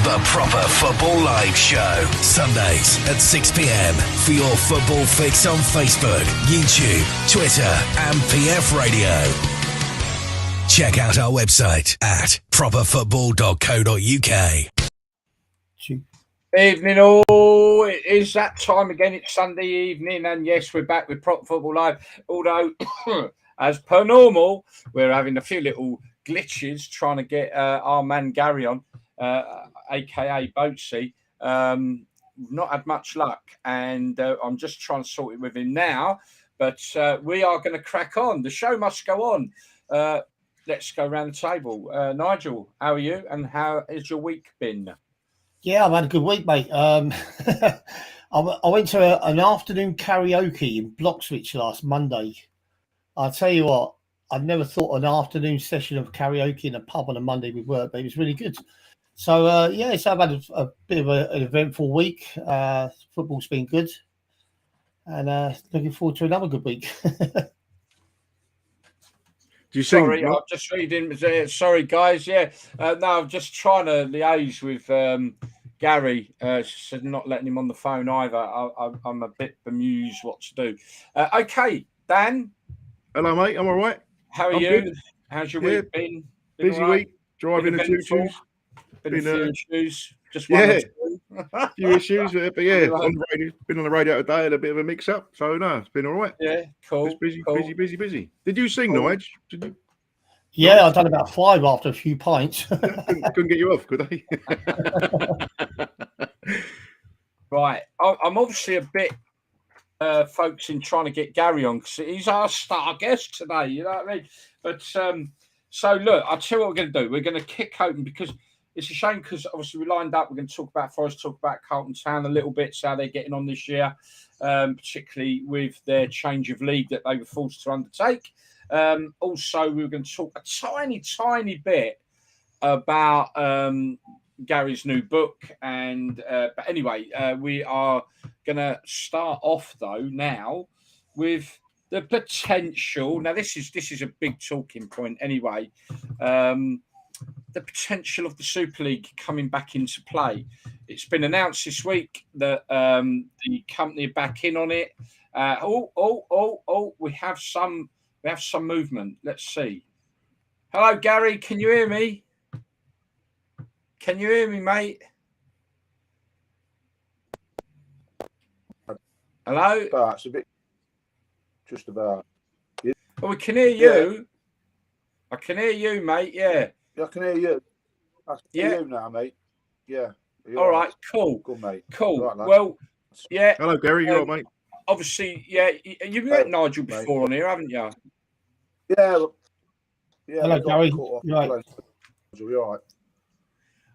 The Proper Football Live Show. Sundays at 6 p.m. for your football fix on Facebook, YouTube, Twitter and PF Radio. Check out our website at properfootball.co.uk. Evening all, it is that time again. It's Sunday evening, and yes, we're back with Proper Football Live. Although, as per normal, we're having a few little glitches trying to get our man Gary on, aka Boatsy. We've not had much luck, and I'm just trying to sort it with him now. But we are going to crack on. The show must go on. Let's go around the table. Nigel, how are you, and how has your week been? Yeah, I've had a good week, mate. I went to an afternoon karaoke in Bloxwich last Monday. I'll tell you what, I've never thought an afternoon session of karaoke in a pub on a Monday would work, but it was really good. So, so I've had a bit of an eventful week. Football's been good. And looking forward to another good week. Do you sing? Sorry, I'm just reading. Sorry, guys. Yeah, no, I'm just trying to liaise with Gary. She's not letting him on the phone either. I'm a bit bemused what to do. Okay, Dan. Hello, mate. I'm all right. How are you? Good. How's your week been? Busy right? Week. Driving the choo-choos. Been a few issues. Just one or two. A few issues, but yeah, on the radio, been on the radio today, had a bit of a mix-up. So no, it's been all right. Yeah, cool. Just busy, cool. busy. Did you sing, Nigel? Did you? Yeah, I've done about 5 after a few pints. couldn't get you off, could they? Right, I'm obviously a bit focusing trying to get Gary on because he's our star guest today. You know what I mean? But so look, I'll tell you what we're going to do. We're going to kick open because. It's a shame because obviously we lined up. We're going to talk about Forest, talk about Carlton Town a little bit, so how they're getting on this year, particularly with their change of league that they were forced to undertake. Also, we were going to talk a tiny bit about Gary's new book. But anyway, we are going to start off though now with the potential. Now, this is a big talking point anyway. The potential of the Super League coming back into play. It's been announced this week that the company are back in on it. We have some movement. Let's see. Hello, Gary. Can you hear me? Can you hear me, mate? Hello. It's a bit. Just about. Yeah. Oh, we can hear you. Yeah. I can hear you, mate. Yeah. I can hear you. I can hear you now, mate. Yeah. All right. Cool. Good, mate. Cool. Right, well, yeah. Hello, Gary. You all right, mate? Obviously, yeah. You've met Nigel before mate. On here, haven't you? Yeah. Hello, Gary. You're right. You're all right.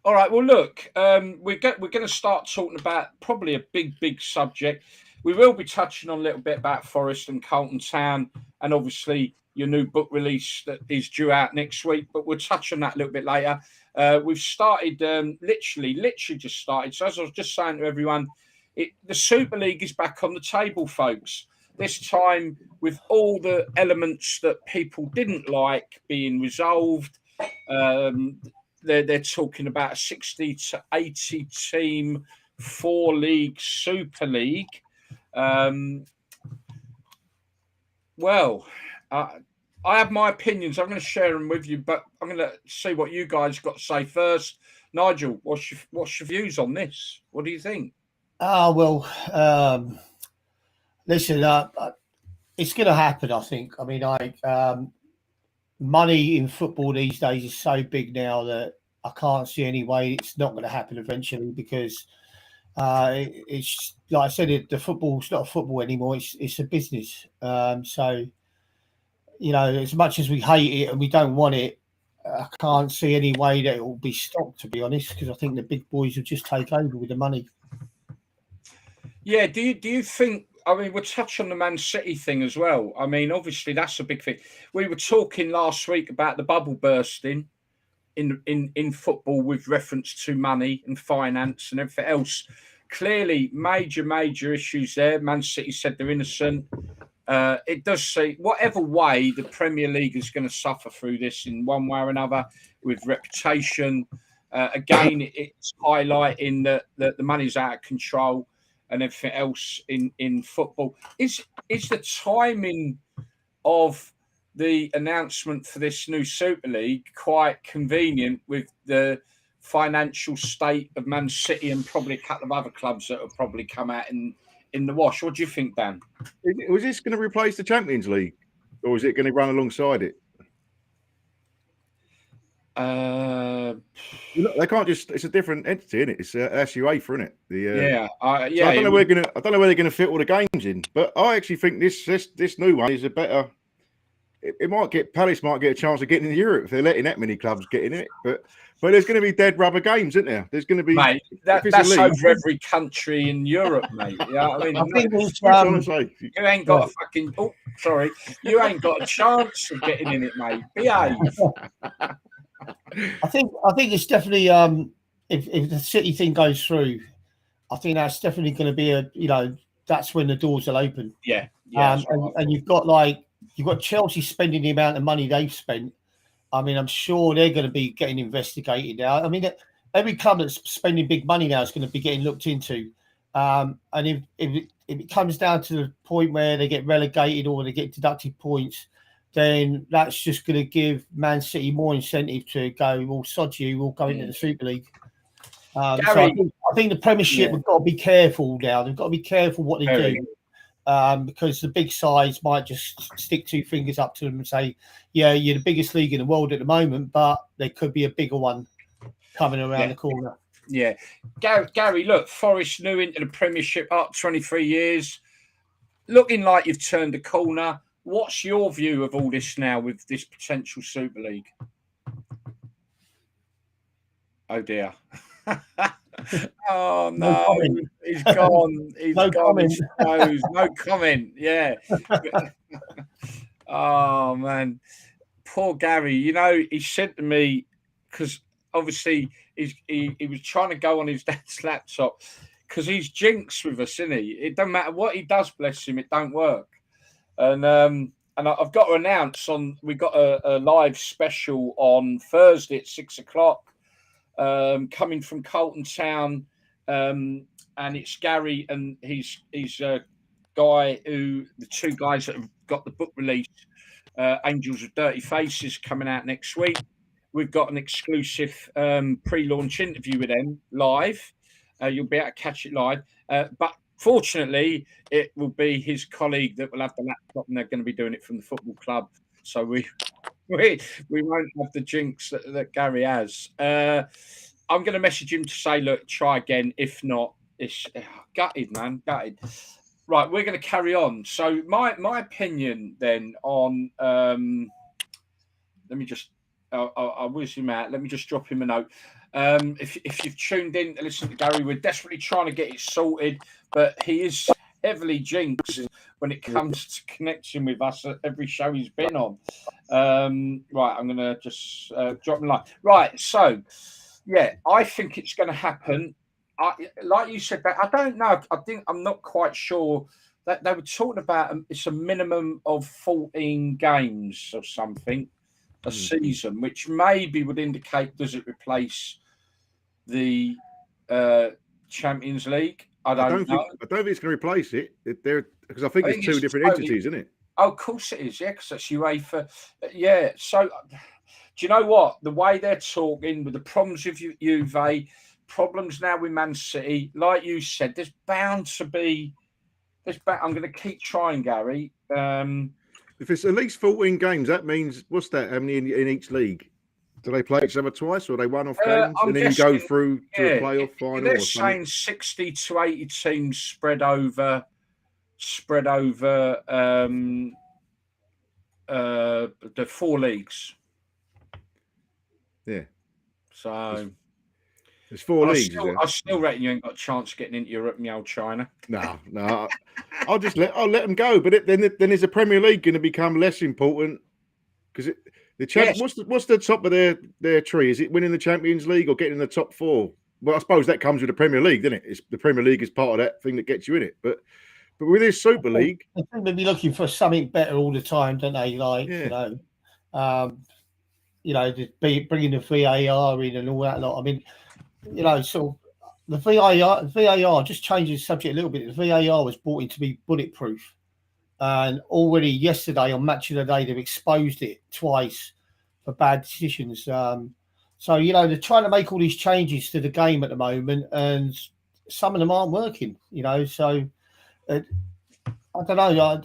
All right. Well, look, we're going to start talking about probably a big subject. We will be touching on a little bit about Forest and Carlton Town, and obviously your new book release that is due out next week, but we'll touch on that a little bit later. We've started, literally just started. So as I was just saying to everyone, the Super League is back on the table, folks. This time with all the elements that people didn't like being resolved. They're talking about a 60 to 80 team 4-league Super League. I have my opinions. I'm going to share them with you, but I'm going to see what you guys got to say first. Nigel, what's your views on this? What do you think? Listen, it's going to happen, I think. I mean, money in football these days is so big now that I can't see any way it's not going to happen eventually because it's like I said, the football's not a football anymore. It's a business. So, you know, as much as we hate it and we don't want it, I can't see any way that it will be stopped, to be honest, because I think the big boys will just take over with the money. Yeah. Do you think? I mean, we'll touch on the Man City thing as well. I mean, obviously that's a big thing. We were talking last week about the bubble bursting in football with reference to money and finance and everything else. Clearly, major issues there. Man City said they're innocent. It does say whatever way the Premier League is going to suffer through this in one way or another with reputation, Again, it's highlighting that the money's out of control and everything else in football. Is the timing of the announcement for this new Super League quite convenient with the financial state of Man City and probably a couple of other clubs that have probably come out in the wash? What do you think, Dan? Was this going to replace the Champions League, or is it going to run alongside it? They can't just—it's a different entity, isn't it? It's that's UEFA, isn't it? Yeah. So I don't know where they're going to fit all the games in, but I actually think this new one is a better. It might get Palace might get a chance of getting in Europe if they're letting that many clubs get in it, but there's going to be dead rubber games, isn't there? There's going to be mate. That's over every country in Europe, mate. Yeah, I mean, you ain't got a fucking. Oh, sorry, you ain't got a chance of getting in it, mate. Behave. I think it's definitely if the City thing goes through, I think that's definitely going to be that's when the doors will open. Yeah. And you've got Chelsea spending the amount of money they've spent. I mean, I'm sure they're going to be getting investigated now. I mean, every club that's spending big money now is going to be getting looked into. And if it comes down to the point where they get relegated or they get deducted points, then that's just going to give Man City more incentive to go, well, sod you, we'll go into the Super League. So I think the Premiership have got to be careful now. They've got to be careful what they do. Because the big sides might just stick two fingers up to them and say, yeah, you're the biggest league in the world at the moment, but there could be a bigger one coming around the corner. Yeah. Gary, look, Forest new into the Premiership up 23 years, looking like you've turned a corner. What's your view of all this now with this potential Super League? Oh, dear. Oh, no. He's gone. He's no gone. Comment. No comment. Yeah. Oh, man. Poor Gary. He said to me, because obviously he was trying to go on his dad's laptop because he's jinxed with us, isn't he? It doesn't matter what he does, bless him, it don't work. And I've got to announce we got a live special on Thursday at 6:00, coming from Colton Town, and it's Gary and he's a guy the two guys that have got the book released, Angels of Dirty Faces, coming out next week. We've got an exclusive pre-launch interview with them live. You'll be able to catch it live, but fortunately, it will be his colleague that will have the laptop, and they're going to be doing it from the football club. So we won't have the jinx that Gary has. I'm going to message him to say, look, try again. If not, it's gutted, man, gutted. Right, we're going to carry on. So my opinion then on let me just I'll whiz him out. Let me just drop him a note. If you've tuned in to listen to Gary, we're desperately trying to get it sorted, but he is heavily jinxed when it comes to connecting with us at every show he's been on. Right, I'm going to just drop him a line. Right, so, yeah, I think it's going to happen. Like you said, I don't know. I'm not quite sure. That they were talking about it's a minimum of 14 games or something a season, which maybe would indicate, does it replace the Champions League? I don't know. I don't think it's going to replace it. Because I think it's two different entities, isn't it? Oh, of course it is. Yeah, because that's UEFA. Yeah. So, do you know what? The way they're talking with the problems with Juve, problems now with Man City, like you said, there's bound to be. I'm going to keep trying, Gary. If it's at least 14 games, that means what's that? How many in each league? Do they play each other twice, or are they one-off games, and then you go through to a playoff final? They're saying 60 to 80 teams spread over the four leagues. Yeah. So there's four leagues. I still reckon you ain't got a chance of getting into Europe, me old China. No. I'll let them go. But then is the Premier League going to become less important? Because what's the top of their tree? Is it winning the Champions League or getting in the top four? Well, I suppose that comes with the Premier League, doesn't it? It's the Premier League is part of that thing that gets you in it. But with this Super League, I think they'll be looking for something better all the time, don't they? bringing the VAR in and all that lot. I mean, sort of the VAR just changes the subject a little bit. The VAR was brought in to be bulletproof, and already yesterday on Match of the Day they've exposed it twice for bad decisions. So they're trying to make all these changes to the game at the moment, and some of them aren't working. So I don't know.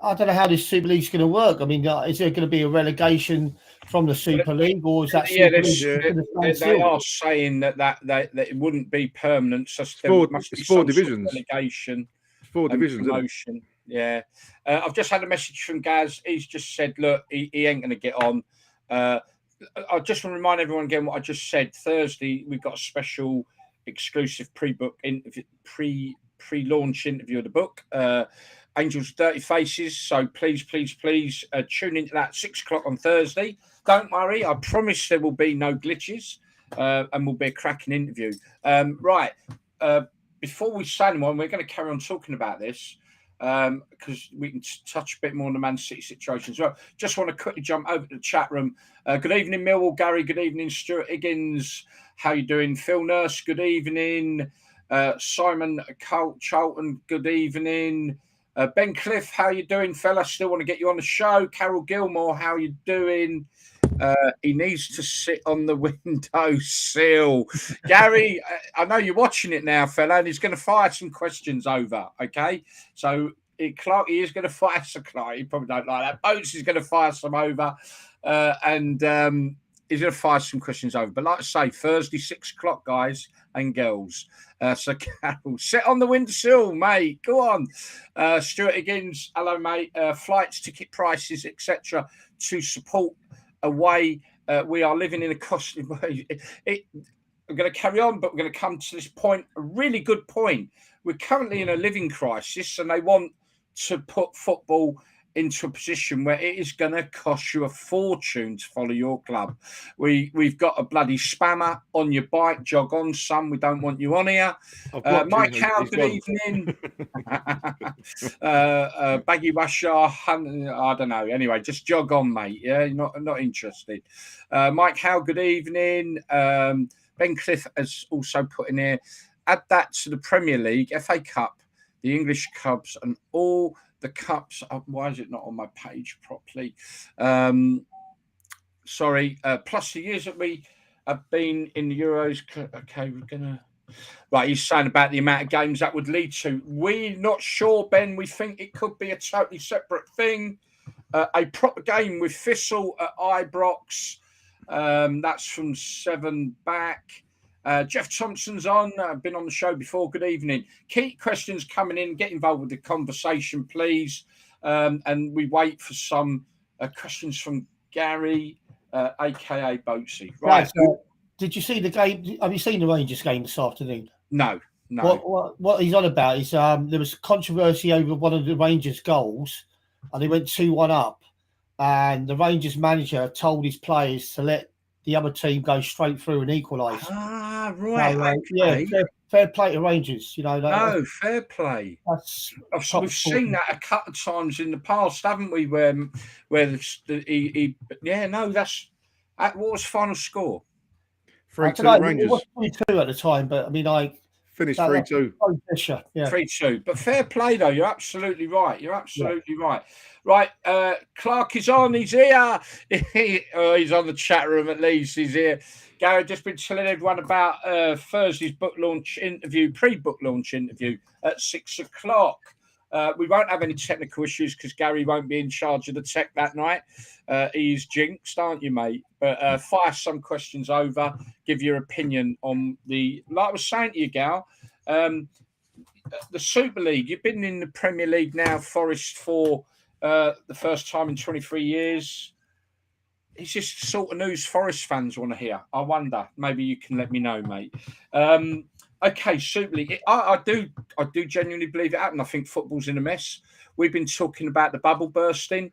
I don't know how this Super League's going to work. I mean, is there going to be a relegation from the Super League, or is that Super League they are saying that it wouldn't be permanent. So there must be four divisions. Relegation, 4 divisions, promotion. Yeah. I've just had a message from Gaz. He's just said, look, he ain't going to get on. I just want to remind everyone again what I just said. Thursday, we've got a special exclusive pre-book interview, pre-launch interview of the book. Angels Dirty Faces. So please tune into that 6:00 on Thursday. Don't worry, I promise there will be no glitches, and will be a cracking interview. Before we say anyone, we're going to carry on talking about this because we can touch a bit more on the Man City situation as well. Just want to quickly jump over to the chat room. Good evening, Millwall Gary. Good evening, Stuart Higgins. How you doing, Phil Nurse? Good evening, Simon Charlton. Good evening. Ben Cliff, how you doing, fella? Still want to get you on the show. Carol Gilmore, how you doing? He needs to sit on the windowsill. Gary, I know you're watching it now, fella, and he's going to fire some questions over, okay? So Clarke, he is going to fire some. Clarke, he probably don't like that. Boatsy is going to fire some over, and he's going to fire some questions over. But like I say, Thursday, 6:00, guys and girls. So Carol, sit on the windowsill, mate. Go on. Stuart Higgins, hello, mate. Flights, ticket prices, etc. to support away. We are living in a costly way. I'm going to carry on, but we're going to come to this point, a really good point. We're currently in a living crisis, and they want to put football into a position where it is going to cost you a fortune to follow your club. We've got a bloody spammer on your bike. Jog on, son. We don't want you on here. Mike Howe, good evening. Baggy Washer, I don't know. Anyway, just jog on, mate. Yeah, not interested. Mike Howe, good evening. Ben Cliff has also put in here, add that to the Premier League, FA Cup, the English Cubs, and all the cups. Why is it not on my page properly? Sorry. Plus the years that we have been in the Euros. Okay, we're gonna. Right, he's saying about the amount of games that would lead to. We're not sure, Ben. We think it could be a totally separate thing. A proper game with Thistle at Ibrox. That's from 7 back. Jeff Thompson's on. I've been on the show before. Good evening. Keep questions coming in. Get involved with the conversation, please. And we wait for some questions from Gary, a.k.a. Boatsy. Right. Did you see the game? Have you seen the Rangers game this afternoon? No. What he's on about is there was controversy over one of the Rangers' goals, and they went 2-1 up. And the Rangers manager told his players to let the other team go straight through and equalise. Ah, right. So, okay. Yeah, fair play to Rangers. Fair play. We've seen that a couple of times in the past, haven't we? Where that's what was final score? 3-2 Rangers. It was 3-2 at the time, but I mean, finished 3-2. 3-2. But fair play, though. You're absolutely right. Right. Clarke is on. He's here. He's on the chat room at least. He's here. Gary, just been telling everyone about Thursday's pre-book launch interview at 6:00. We won't have any technical issues because Gary won't be in charge of the tech that night. He's jinxed, aren't you, mate? But fire some questions over. Give your opinion on like I was saying to you, Gal, the Super League. You've been in the Premier League now, Forest, for the first time in 23 years. It's just the sort of news Forest fans want to hear. I wonder. Maybe you can let me know, mate. Okay, Super League. I do genuinely believe it happened. I think football's in a mess. We've been talking about the bubble bursting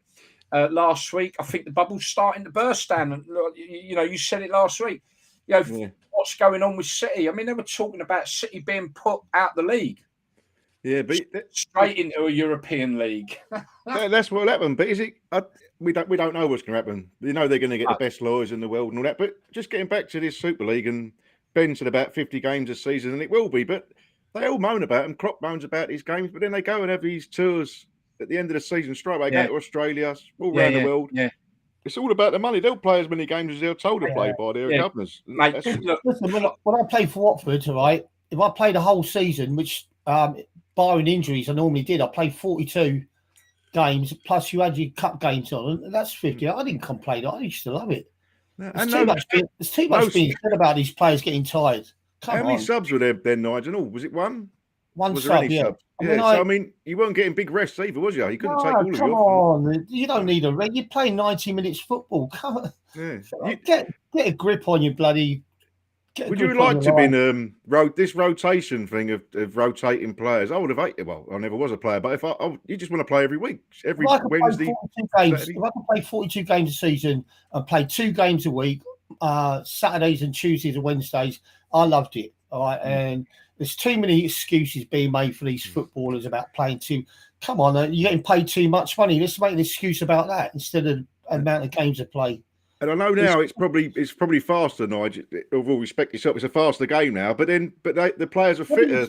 last week. I think the bubble's starting to burst down. And you said it last week. What's going on with City? I mean, they were talking about City being put out the league. Yeah, but straight into a European league. that's what happened. But is it? We don't know what's going to happen. You know they're going to get the best lawyers in the world and all that. But just getting back to this Super League, and Ben said about 50 games a season, and it will be. But they all moan about them. Klopp moans about these games, but then they go and have these tours at the end of the season straight away. Go to Australia, all around the world. Yeah. It's all about the money. They'll play as many games as they're told to play by their governors. Mate, listen, when I played for Watford, right, if I played a whole season, which barring injuries I normally did, I played 42 games, plus you had your cup games on, and that's 50. I didn't complain. I used to love it. There's too much being said about these players getting tired. How many subs were there then, Nigel? Was it one? One was sub, there any yeah. subs? I mean, you weren't getting big rests either, was you? You couldn't take all of come you on. You don't need a rest. You're playing 90 minutes football. Come on. Yeah. Get a grip on your bloody... Would you like to be in this rotation thing of rotating players? I would have hated. Well, I never was a player, but if you just want to play every week, every Wednesday. If I could play 42 games a season and play 2 games a week, Saturdays and Tuesdays and Wednesdays, I loved it. All right, and there's too many excuses being made for these footballers about playing too. Come on, you're getting paid too much money. Let's make an excuse about that instead of the amount of games they play. And I know now it's probably faster, Nigel. With all respect yourself, it's a faster game now. But the players are fitter.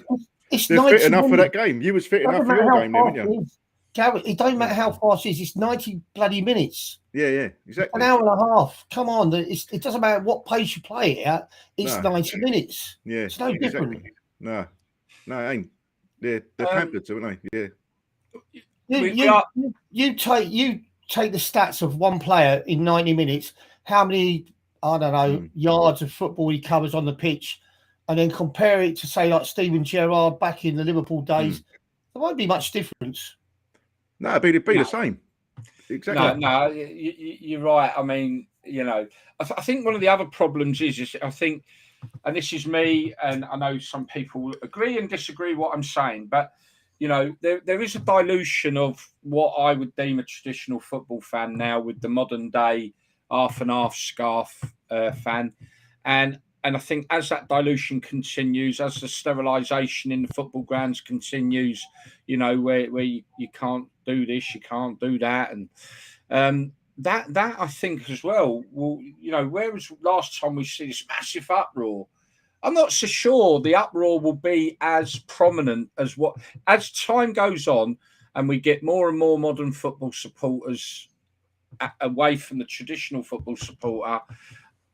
They're fit enough for that game. You was fit enough for your game, weren't you? Gary, it don't matter how fast it is. It's 90 bloody minutes. Yeah, exactly. An hour and a half. Come on, it doesn't matter what pace you play it at. It's 90 minutes. Yeah, it's no different. No, it ain't. They're pampered to, aren't they? Yeah. You take the stats of one player in 90 minutes, how many, I don't know, yards of football he covers on the pitch, and then compare it to, say, like Steven Gerrard back in the Liverpool days, there won't be much difference. No, it'd be the same. Exactly. No, you're right. I mean, I think one of the other problems is I think, and this is me, and I know some people agree and disagree what I'm saying, but there is a dilution of what I would deem a traditional football fan now with the modern day half and half scarf fan. And I think as that dilution continues, as the sterilisation in the football grounds continues, where you can't do this, you can't do that. And that I think as well, where was last time we see this massive uproar? I'm not so sure the uproar will be as prominent as time goes on and we get more and more modern football supporters away from the traditional football supporter.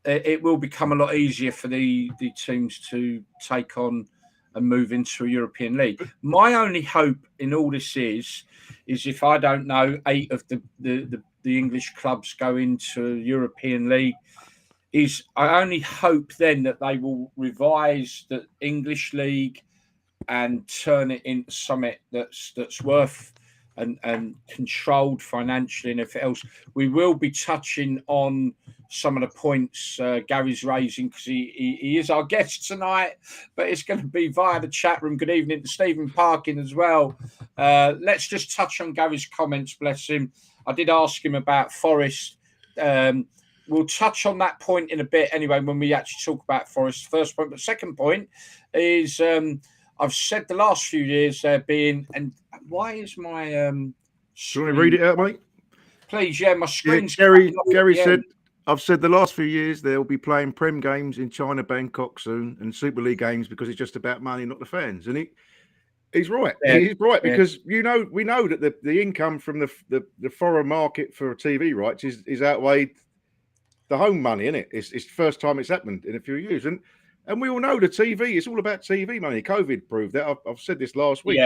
It will become a lot easier for the teams to take on and move into a European league. My only hope in all this is if, I don't know, 8 of the English clubs go into European league, is I only hope then that they will revise the English league and turn it into something that's worth and controlled financially. And if else, we will be touching on some of the points Gary's raising, because he is our guest tonight, but it's going to be via the chat room. Good evening to Stephen Parkin as well. Let's just touch on Gary's comments, bless him. I did ask him about Forest. We'll touch on that point in a bit anyway when we actually talk about Forest. First point, but second point is I've said the last few years there being, and why is my do you want to read it out, mate? Please, my screen's Gary said, I've said the last few years they'll be playing Prem games in China, Bangkok soon, and Super League games because it's just about money, not the fans. And he's right. Yeah. He's right, because we know that the income from the foreign market for TV rights is outweighed the home money, isn't it? It's the first time it's happened in a few years. And we all know the TV, it's all about TV money. COVID proved that. I've said this last week.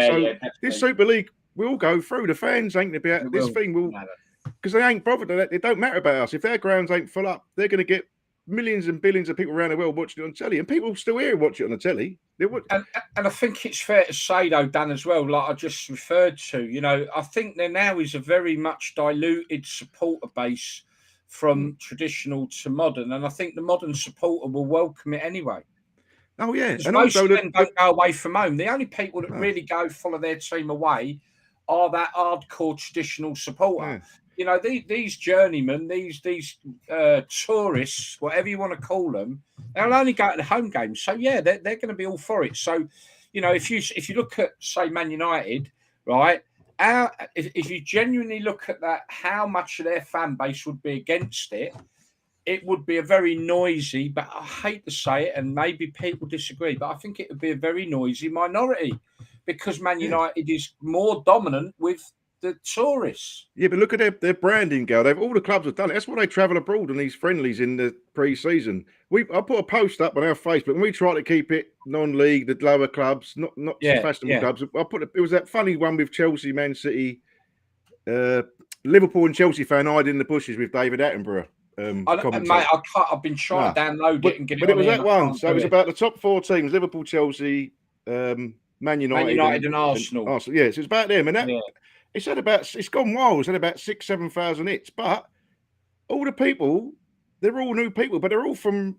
This Super League will go through. The fans ain't about this thing. Will, because they ain't bothered. It don't matter about us. If their grounds ain't full up, they're going to get millions and billions of people around the world watching it on telly. And people still here watch it on the telly. And I think it's fair to say, though, Dan, as well, like I just referred to, I think there now is a very much diluted supporter base from traditional to modern, and I think the modern supporter will welcome it anyway. Oh yeah, and most of them don't go away from home. The only people that really go follow their team away are that hardcore traditional supporter. Yeah. These journeymen, these tourists, whatever you want to call them, they'll only go to the home games. So yeah, they're going to be all for it. So you know, if you look at, say, Man United, right? If you genuinely look at that, how much of their fan base would be against it, it would be a very noisy, but I hate to say it, and maybe people disagree, but I think it would be a very noisy minority because Man United is more dominant with the tourists. Yeah, but look at their branding, Gal. All the clubs have done it. That's why they travel abroad on these friendlies in the pre-season. I put a post up on our Facebook, and we try to keep it non-league, the lower clubs, not fashionable clubs. It was that funny one with Chelsea, Man City, Liverpool, and Chelsea fan hide in the bushes with David Attenborough. Mate, I've been trying to download it and get it. But it was that one. So it was about the top 4 teams: Liverpool, Chelsea, Man United, and Arsenal. Yeah, so it's about them, and that. It's gone wild. It's had about 6,000-7,000 hits, but all the people, they're all new people, but they're all from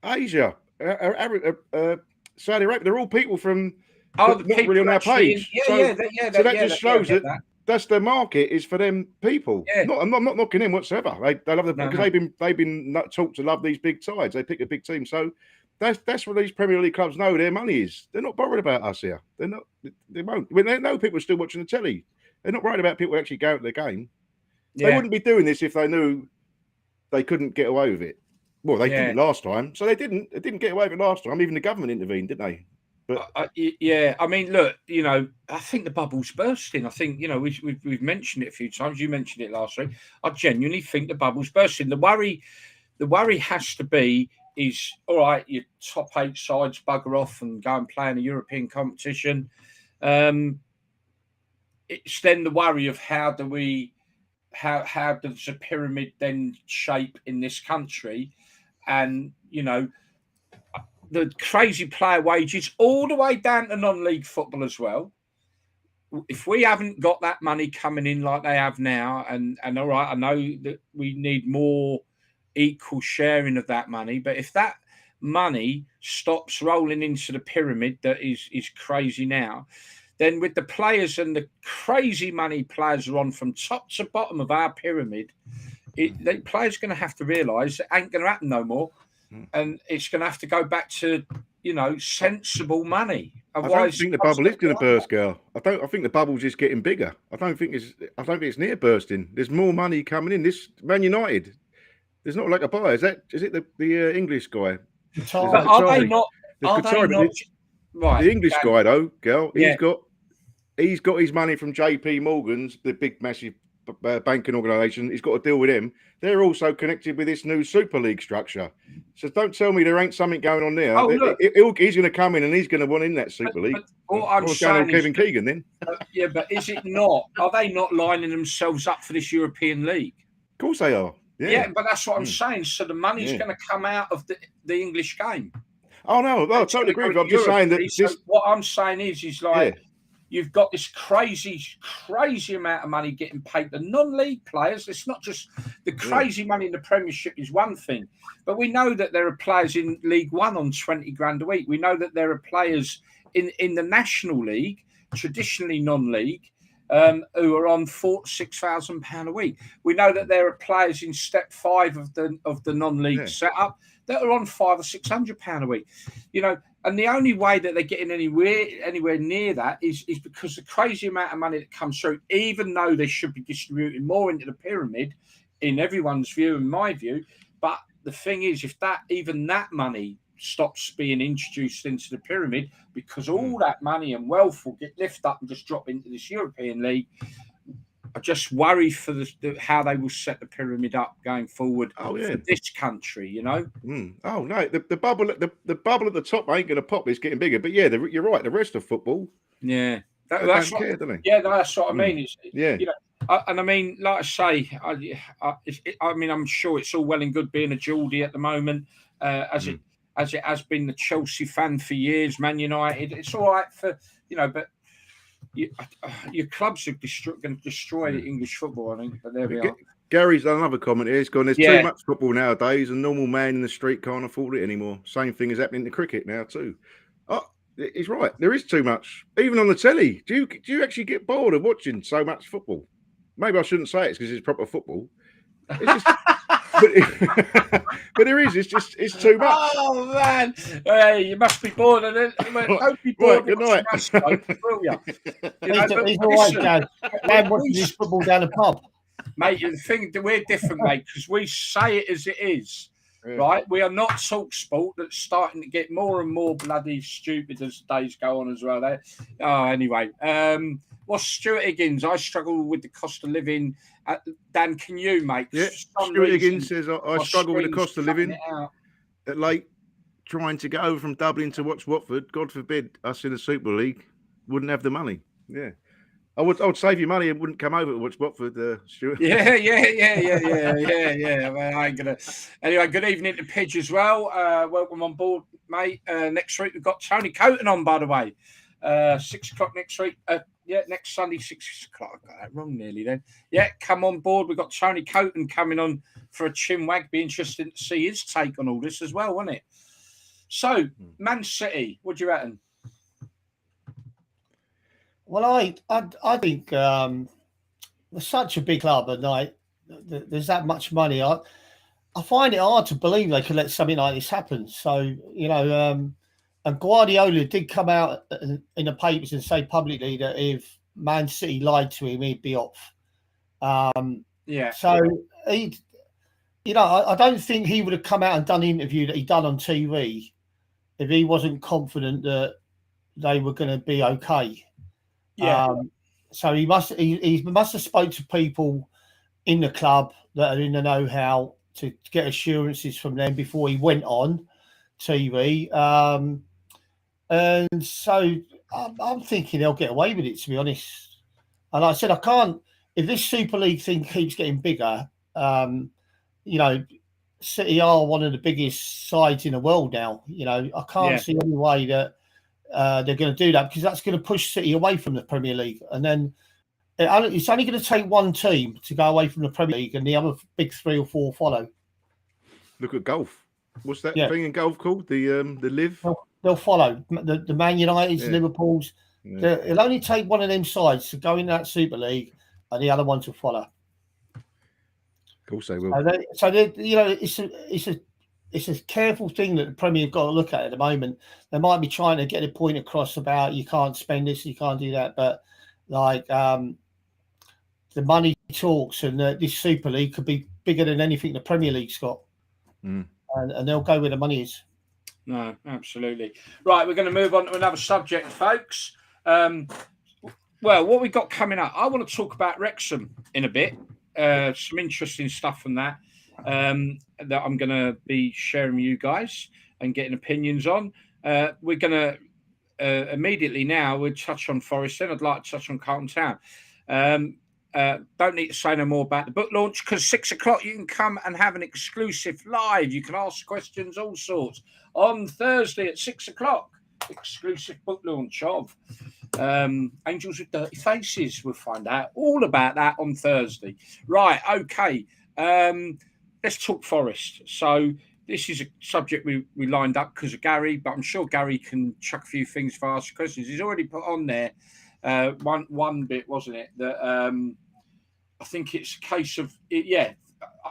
Asia, Saudi Arabia. They're all people from not really on our page. So that just shows that that's their market is for them people. Yeah. I'm not knocking them whatsoever. They love because they've been taught to love these big sides. They pick a big team, so that's what these Premier League clubs know their money is. They're not bothered about us here. They're not. They won't. When they know people are still watching the telly. They're not worried about people actually going to the game. Yeah. They wouldn't be doing this if they knew they couldn't get away with it. Well, they didn't last time, so they didn't get away with it last time. Even the government intervened, didn't they? But I mean, look, you know, I think the bubble's bursting. I think, you know, we've mentioned it a few times. You mentioned it last week. I genuinely think the bubble's bursting. The worry has to be is, all right, your top 8 sides bugger off and go and play in a European competition. It's then the worry of how does the pyramid then shape in this country, and you know the crazy player wages all the way down to non-league football as well. If we haven't got that money coming in like they have now, and all right, I know that we need more equal sharing of that money, but if that money stops rolling into the pyramid that is crazy now, then with the players and the crazy money players are on from top to bottom of our pyramid, the players are going to have to realise it ain't going to happen no more. And it's going to have to go back to, you know, sensible money. Otherwise, I don't think the bubble is going to burst, girl. I think the bubble's just getting bigger. I don't think it's near bursting. There's more money coming in. This Man United, there's not like a buyer. Is it the English guy? Are they not? Right. The English guy, though, girl, he's got his money from JP Morgan's, the big, massive banking organisation. He's got to deal with him. They're also connected with this new Super League structure. So don't tell me there ain't something going on there. He's going to come in and he's going to want in that Super League. What I'm saying is, Kevin Keegan, then. But is it not? Are they not lining themselves up for this European League? Of course they are. Yeah, but that's what I'm saying. So the money's going to come out of the English game. Oh no, I totally agree with you. I'm just saying that what I'm saying is like you've got this crazy amount of money getting paid to non-league players. It's not just the crazy money in the Premiership is one thing, but we know that there are players in League One on 20 grand a week. We know that there are players in the National League, traditionally non-league, who are on £6,000 a week. We know that there are players in Step 5 of the non-league setup that are on £500 or £600 a week, you know, and the only way that they're getting anywhere near that is because the crazy amount of money that comes through, even though they should be distributing more into the pyramid, in everyone's view and my view. But the thing is, if even that money stops being introduced into the pyramid, because all that money and wealth will get lifted up and just drop into this European League, I just worry for how they will set the pyramid up going forward for this country, you know. Oh no, the bubble at the top ain't going to pop. It's getting bigger, but you're right. The rest of football, that's what I mean. You know, and I mean, like I say, I mean, I'm sure it's all well and good being a Geordie at the moment, as it has been the Chelsea fan for years, Man United. It's all right for, you know, but your clubs are going to destroy the English football, I think. But there we are. Gary's done another comment here. He's gone, there's too much football nowadays. A normal man in the street can't afford it anymore. Same thing is happening to cricket now too. Oh, he's right. There is too much. Even on the telly. Do you actually get bored of watching so much football? Maybe I shouldn't say it's because it's proper football. It's just, but there is. It's too much. Oh man, hey, you must be bored of it. Don't be bored. Right, good night. Will you? He's all right, Gav. Man watching his football down the pub. Mate, the thing that we're different, mate, because we say it as it is. Yeah. Right, we are not talk sport. That's starting to get more and more bloody stupid as the days go on as well. Anyway, what's Stuart Higgins? I struggle with the cost of living. Dan, can you, mate? Yeah, Stuart Higgins says I struggle with the cost of living at late, trying to get over from Dublin to watch Watford. God forbid us in the Super League wouldn't have the money. Yeah. I would save you money and wouldn't come over to watch Watford, Stuart. Yeah. Well, I ain't gonna. Anyway, good evening to Pidge as well. Welcome on board, mate. Next week we've got Tony Coton on, by the way. 6 o'clock next week. Next Sunday, 6 o'clock. I got that wrong nearly then. Yeah, come on board. We've got Tony Coton coming on for a chinwag. Be interesting to see his take on all this as well, won't it? So, Man City, what do you reckon? Well, I think it's such a big club, and there's that much money. I find it hard to believe they could let something like this happen. So and Guardiola did come out in the papers and say publicly that if Man City lied to him, he'd be off. So he, I don't think he would have come out and done the interview that he done on TV if he wasn't confident that they were going to be okay. So he must have spoke to people in the club that are in the know-how to get assurances from them before he went on TV. And so I'm thinking they'll get away with it, to be honest. And like I said, I can't. If this Super League thing keeps getting bigger, City are one of the biggest sides in the world now. I can't see any way that they're going to do that, because that's going to push City away from the Premier League. And then it's only going to take one team to go away from the Premier League, and the other big 3 or 4 follow. Look at golf. What's that thing in golf called? The Live? They'll follow. The Man Uniteds, Liverpools. Yeah. It'll only take one of them sides to go in that Super League, and the other ones will follow. Of course they will. It's a careful thing that the Premier have got to look at the moment. They might be trying to get a point across about you can't spend this, you can't do that, but the money talks, and this Super League could be bigger than anything the Premier League's got, and they'll go where the money is. No, absolutely. Right, we're going to move on to another subject, folks. Well, what we got coming up, I want to talk about Wrexham in a bit. Some interesting stuff from that I'm going to be sharing with you guys and getting opinions on. We're going to immediately now, we'll touch on Forest, then I'd like to touch on Carlton Town. Don't need to say no more about the book launch, because 6 o'clock you can come and have an exclusive live. You can ask questions, all sorts, on Thursday at 6 o'clock. Exclusive book launch of Angels with Dirty Faces. We'll find out all about that on Thursday. Right, okay. Let's talk Forest. So this is a subject we lined up because of Gary, but I'm sure Gary can chuck a few things for ask questions. He's already put on there one bit, wasn't it? That I think it's a case of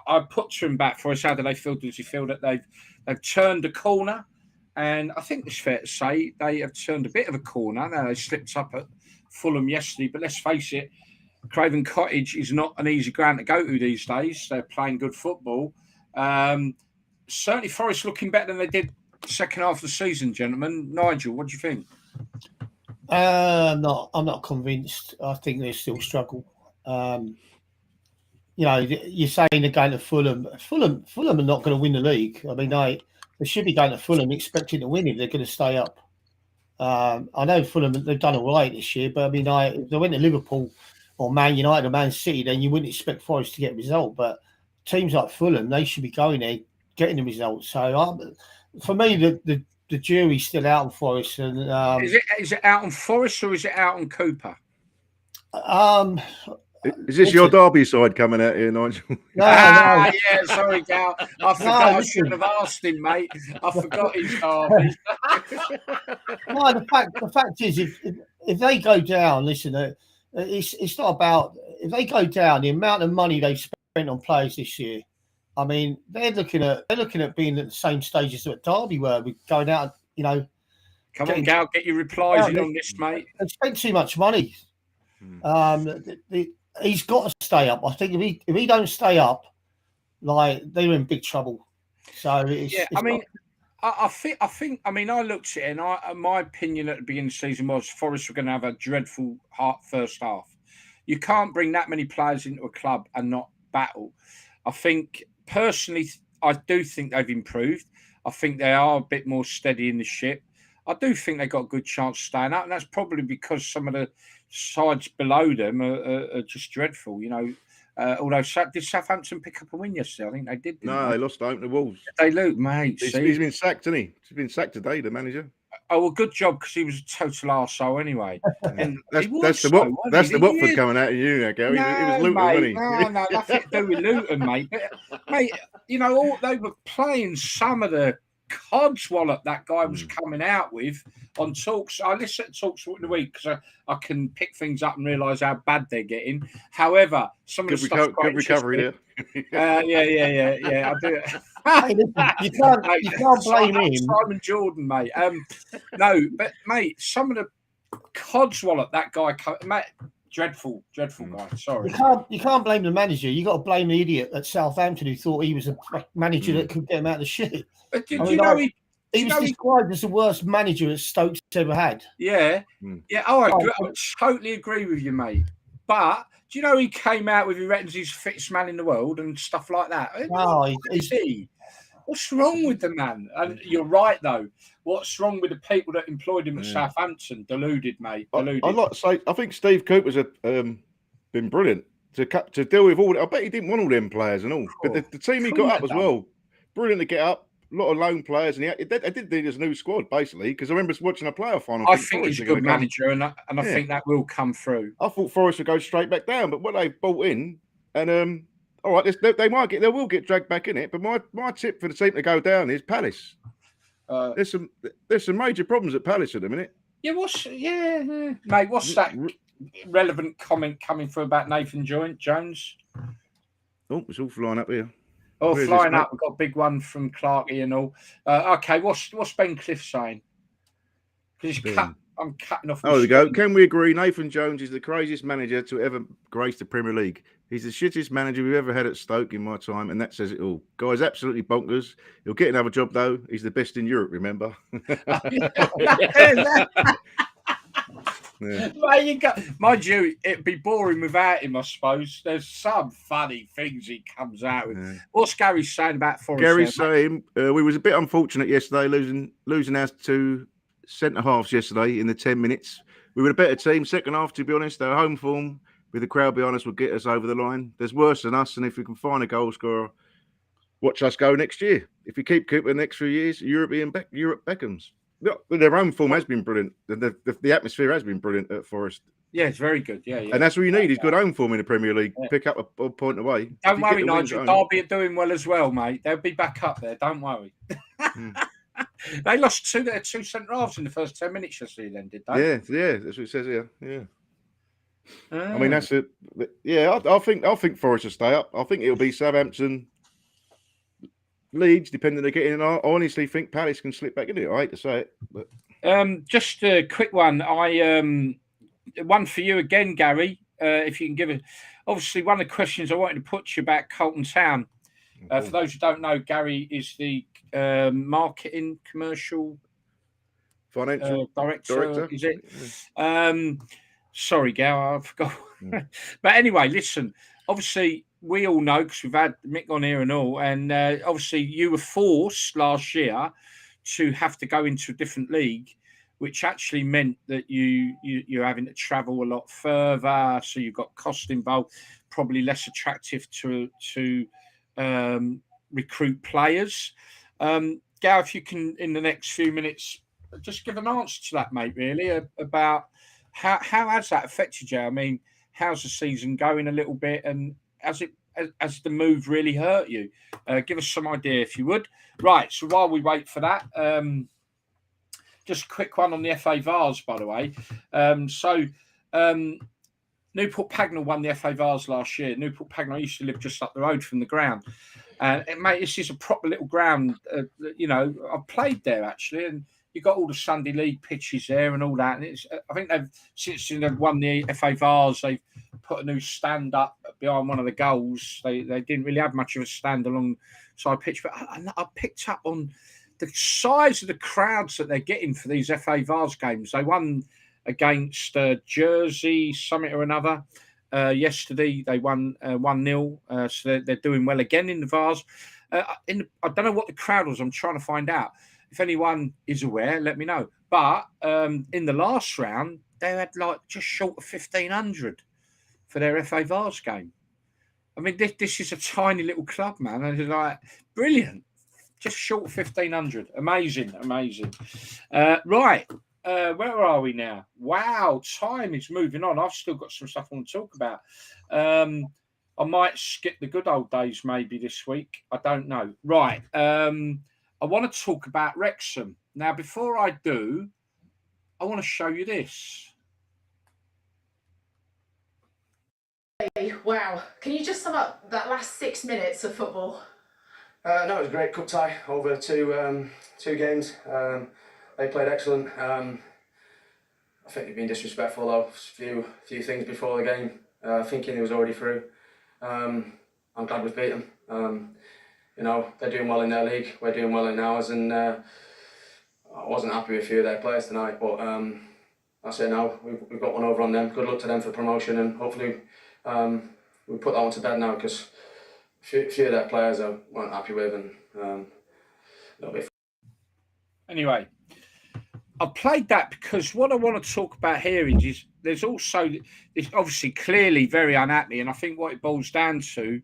I put to him back for us. How do they feel? Does he feel that they've turned a corner? And I think it's fair to say they have turned a bit of a corner. Now, they slipped up at Fulham yesterday, but let's face it, Craven Cottage is not an easy ground to go to these days. They're playing good football. Certainly Forest looking better than they did second half of the season, gentlemen. Nigel, what do you think? I'm not convinced. I think they still struggle. You're saying they're going to Fulham. Fulham are not going to win the league. I mean, they should be going to Fulham expecting to win if they're going to stay up. I know Fulham, they've done all right this year, but I mean, if they went to Liverpool or Man United or Man City, then you wouldn't expect Forest to get a result. But teams like Fulham, they should be going there, getting the results. So for me, the jury's still out on Forest. And is it out on Forest or is it out on Cooper? Is this your Derby side coming out here, Nigel? No. Yeah, sorry, Gal. I forgot. I shouldn't have asked him, mate. I forgot his Derby. No, the fact is, if they go down, listen, it's not about if they go down. The amount of money they've spent on players this year I mean, they're looking at being at the same stage as what Derby were. We're going out, Come on, Gal, get your replies in on this, mate. They spent too much money. He's got to stay up. I think if he don't stay up, like, they're in big trouble. So I think. I mean, I looked at it, and my opinion at the beginning of the season was Forest were going to have a dreadful first half. You can't bring that many players into a club and not battle. I think personally, I do think they've improved. I think they are a bit more steady in the ship. I do think they got a good chance of staying up, and that's probably because some of the sides below them are just dreadful. Although did Southampton pick up a win yesterday? I think they did. No, they lost home to Wolves. They lose, mate. He's been sacked, isn't he? He's been sacked today, the manager. Oh, well, good job, because he was a total arsehole anyway. And that's the Watford coming out of you now, Gary. No, it was Luton, mate, wasn't he? No, nothing to do with Luton, mate. But, mate, they were playing some of the codswallop that guy was coming out with on Talks. I listen to Talks in the week because I can pick things up and realise how bad they're getting. However, some of the stuff's quite good recovery there. Yeah. I do. Hey, listen, you can't blame him. Simon Jordan, mate. No, but mate, some of the codswallop that guy, mate, dreadful guy. Sorry, you can't blame the manager. You got to blame the idiot at Southampton who thought he was a manager that could get him out of the shit. But he was described as the worst manager that Stoke's ever had. Yeah. Oh, I totally agree with you, mate. But do you know he came out with he reckons he's the fittest man in the world and stuff like that? Oh, what's wrong with the man? And you're right, though. What's wrong with the people that employed him at Southampton? Deluded, mate. Deluded. I'd like to say, I think Steve Cooper's been brilliant to deal with all. I bet he didn't want all them players and all, but the team he got up as well, brilliant to get up. A lot of lone players, and I did need his new squad basically because I remember watching a playoff final. I think he's a good manager, and I think that will come through. I thought Forest would go straight back down, but what they bought in, and all right, they will get dragged back in it. But my tip for the team to go down is Palace. There's some major problems at Palace at the minute. Yeah, mate? What's that relevant comment coming through about Nathan Jones? Oh, it's all flying up here. Oh, flying up. We've got a big one from Clarke and all. Okay, what's Ben Cliff saying? Because I'm cutting off. Oh, there we go. Can we agree Nathan Jones is the craziest manager to ever grace the Premier League? He's the shittest manager we've ever had at Stoke in my time, and that says it all. Guy's absolutely bonkers. He'll get another job, though. He's the best in Europe, remember? Yeah. Mind you, it'd be boring without him, I suppose. There's some funny things he comes out with. Yeah. What's Gary saying about Forest? Gary's saying we was a bit unfortunate yesterday, losing our two centre halves yesterday in the 10 minutes. We were a better team. Second half, to be honest, our home form with the crowd behind us will get us over the line. There's worse than us, and if we can find a goal scorer, watch us go next year. If we keep Cooper the next few years, Europe beckons. Their home form has been brilliant. The atmosphere has been brilliant at Forest. Yeah, it's very good. Yeah. And that's what you need is good home form in the Premier League. Yeah. Pick up a point away. Don't worry, Nigel. Derby are doing well as well, mate. They'll be back up there. Don't worry. They lost two centre halves in the first 10 minutes yesterday. Then did they? Yeah. That's what it says here. Yeah. I mean, that's it. Yeah, I think Forest will stay up. I think it'll be Southampton. Leeds, depending on getting in. I honestly think Palace can slip back in it. I hate to say it, but just a quick one. One for you again, Gary. If you can give it. Obviously, one of the questions I wanted to put to you about Colton Town. For those who don't know, Gary is the marketing commercial financial director. Is it? Yeah. Sorry, Gal, I forgot. But anyway, listen. Obviously, we all know because we've had Mick on here and all, and obviously you were forced last year to have to go into a different league, which actually meant that you're having to travel a lot further, so you've got cost involved, probably less attractive to recruit players. Gal, if you can, in the next few minutes, just give an answer to that, mate, really, about how has that affected you? I mean, how's the season going a little bit, and has the move really hurt you? Give us some idea, if you would. Right, so while we wait for that, just a quick one on the FA Vars, by the way. Newport Pagnell won the FA Vars last year. Newport Pagnell used to live just up the road from the ground. And mate, this is a proper little ground. You know, I've played there actually, and you've got all the Sunday League pitches there and all that. And it's, I think since they've won the FA Vars, they've put a new stand up behind one of the goals. They didn't really have much of a stand alongside pitch, but I picked up on the size of the crowds that they're getting for these FA Vars games. They won against Jersey, something or another. Yesterday they won 1-0, so they're doing well again in the Vars. I don't know what the crowd was. I'm trying to find out. If anyone is aware, let me know. But in the last round, they had like just short of 1,500 for their FA Vars game. I mean, this is a tiny little club, man. And it's like brilliant. Just short of 1,500. Amazing. Right. Where are we now? Wow, time is moving on. I've still got some stuff I want to talk about. I might skip the good old days maybe this week. I don't know. Right. I want to talk about Wrexham. Now, before I do, I want to show you this. Hey, wow. Can you just sum up that last 6 minutes of football? No, it was a great cup tie over two games. They played excellent. I think they've been disrespectful though. Few things before the game, thinking he was already through. I'm glad we've beat them. You know, they're doing well in their league. We're doing well in ours, and I wasn't happy with a few of their players tonight. But I say no, we've got one over on them. Good luck to them for promotion, and hopefully we put that one to bed now, because a few of their players I weren't happy with, and it'll be. Anyway, I played that because what I want to talk about here is there's also this obviously clearly very unhappy, and I think what it boils down to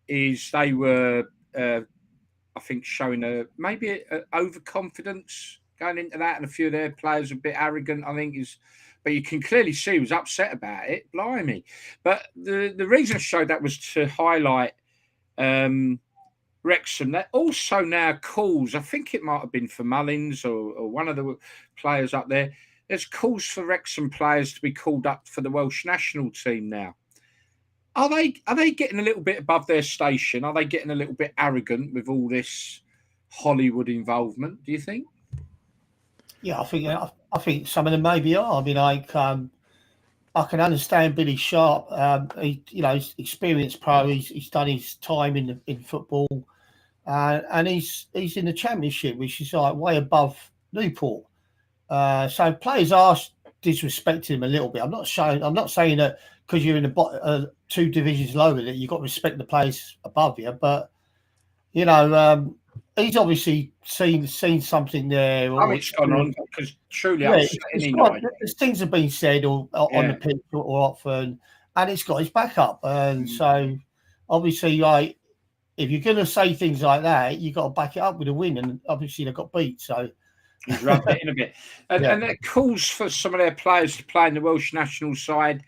is they were, I think, showing maybe a overconfidence going into that, and a few of their players a bit arrogant, I think, but you can clearly see he was upset about it. Blimey! But the reason I showed that was to highlight Wrexham. That also now calls, I think it might have been for Mullins or one of the players up there. There's calls for Wrexham players to be called up for the Welsh national team now. Are they getting a little bit above their station? Are they getting a little bit arrogant with all this Hollywood involvement? Do you think? Yeah, I think some of them maybe are. I mean, I can understand Billy Sharp. He's experienced pro. He's done his time in football, and he's in the Championship, which is like way above Newport. So players are disrespecting him a little bit. I'm not saying that because you're in the 2 divisions lower that you've got to respect the players above you, but you know, he's obviously seen something there. It's gone on because truly, things have been said on the pitch or often, and it's got his back up. And so, obviously, like if you're going to say things like that, you've got to back it up with a win. And obviously, they got beat. So he's rubbed it in a bit, and that calls for some of their players to play in the Welsh national side.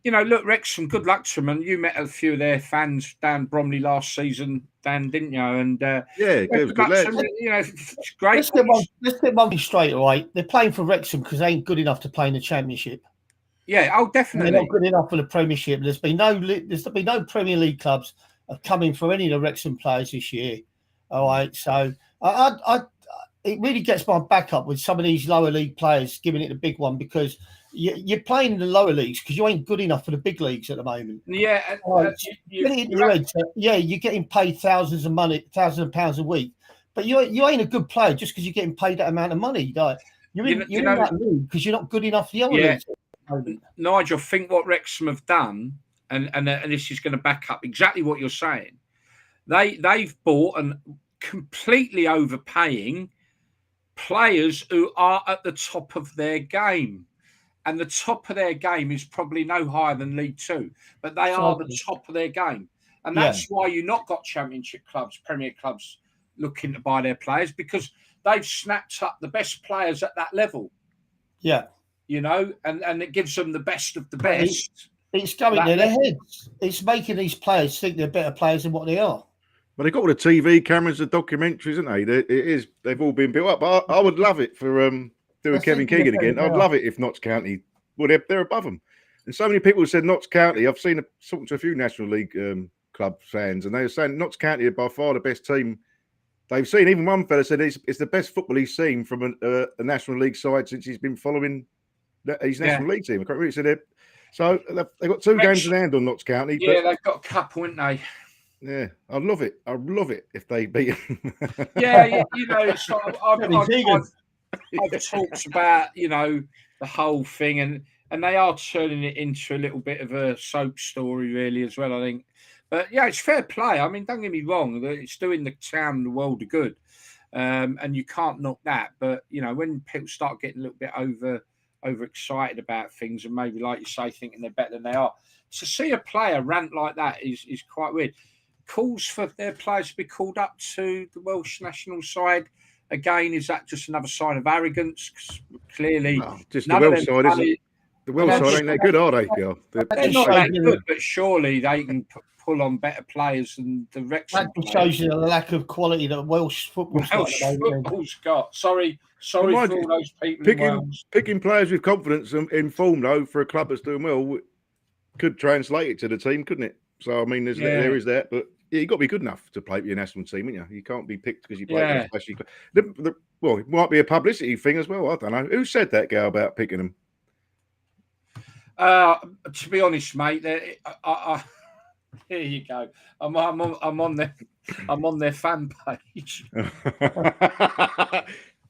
You know, look, Wrexham, good luck to them. And you met a few of their fans down Bromley last season, Dan, didn't you? And good lads. You know, it's great. Let's get one thing straight, all right? They're playing for Wrexham because they ain't good enough to play in the Championship. Yeah, definitely. They're not good enough for the Premiership. There's been no Premier League clubs coming for any of the Wrexham players this year. All right, so it really gets my back up with some of these lower league players giving it a big one, because you're playing in the lower leagues because you ain't good enough for the big leagues at the moment. Yeah, you're getting paid thousands of pounds a week, but you ain't a good player just because you're getting paid that amount of money. Like, you're in that league because you're not good enough for the other leagues. Nigel, think what Wrexham have done, and this is going to back up exactly what you're saying. They've bought and completely overpaying players who are at the top of their game. And the top of their game is probably no higher than League Two, but they are the top of their game. And that's why you've not got Championship clubs, Premier clubs looking to buy their players, because they've snapped up the best players at that level. Yeah. You know, and it gives them the best of the best. It's going in their heads. It's making these players think they're better players than what they are. Well, they've got all the TV cameras, the documentaries, haven't they? They've all been built up. I would love it for doing Kevin Keegan again. I'd love it if Notts County, well, they're above them. And so many people have said Notts County. I've seen talking to a few National League club fans, and they were saying Notts County are by far the best team they've seen. Even one fella said it's the best football he's seen from a National League side since he's been following his National League team. I can't really say that. So they've got 2 games in hand on Notts County. Yeah, they've got a couple, haven't they? Yeah, I'd love it. I'd love it if they beat him. Yeah, you know, it's like, I've talked about, you know, the whole thing, and they are turning it into a little bit of a soap story, really, as well, I think. But yeah, it's fair play. I mean, don't get me wrong; it's doing the town and the world of good, and you can't knock that. But you know, when people start getting a little bit overexcited about things, and maybe, like you say, thinking they're better than they are, to see a player rant like that is quite weird. Calls for their players to be called up to the Welsh national side again, is that just another sign of arrogance? 'Cause clearly, just the Welsh side isn't. The Welsh side ain't that good, are they? They're not that good, but surely they can pull on better players than the Wrexham. That shows you the lack of quality that Welsh football's got. Sorry for all those people in Wales. Picking players with confidence and in form, though, for a club that's doing well, could translate it to the team, couldn't it? So I mean, there is that, but. Yeah, you've got to be good enough to play for your national team, haven't you? You can't be picked because you play especially. Well, it might be a publicity thing as well. I don't know. Who said that, Gal, about picking them? To be honest, mate, here you go. I'm on their fan page.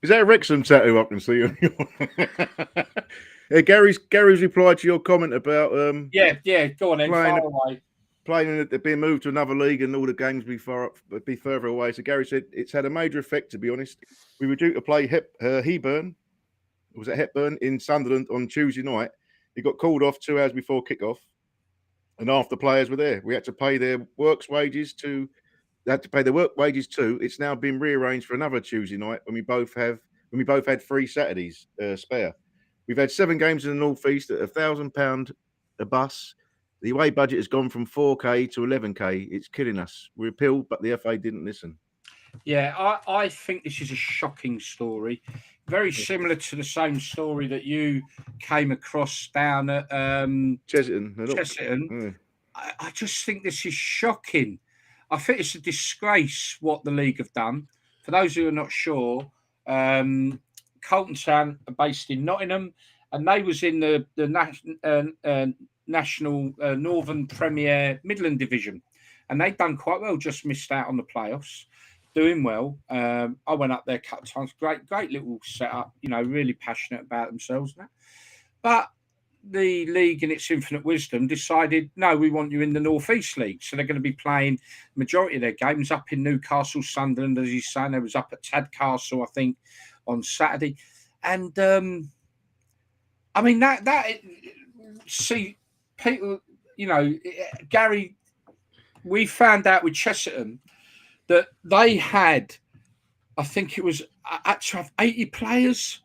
Is that a Wrexham tattoo I can see? Gary's replied to your comment about go on then, far away. Playing it, being moved to another league and all the games be further away. So Gary said it's had a major effect, to be honest. We were due to play Hebburn, was it Hepburn in Sunderland on Tuesday night. He got called off 2 hours before kickoff, and half the players were there. We had to pay their work wages too. It's now been rearranged for another Tuesday night when we both had 3 Saturdays spare. We've had 7 games in the North East at £1,000 a bus. The away budget has gone from 4K to 11K. It's killing us. We appealed, but the FA didn't listen. Yeah, I think this is a shocking story. Very similar to the same story that you came across down at Chesterton. I just think this is shocking. I think it's a disgrace what the league have done. For those who are not sure, Colton Town are based in Nottingham, and they was in the National Northern Premier Midland Division, and they'd done quite well, just missed out on the playoffs, doing well. I went up there a couple of times, great little setup, you know, really passionate about themselves now. But the league, in its infinite wisdom, decided, no, we want you in the North East League. So they're going to be playing the majority of their games up in Newcastle, Sunderland, as he's saying. They was up at Tadcastle, I think, on Saturday. And, I mean, see, people, you know, Gary, we found out with Chesterton that they had, I think it was, had to have 80 players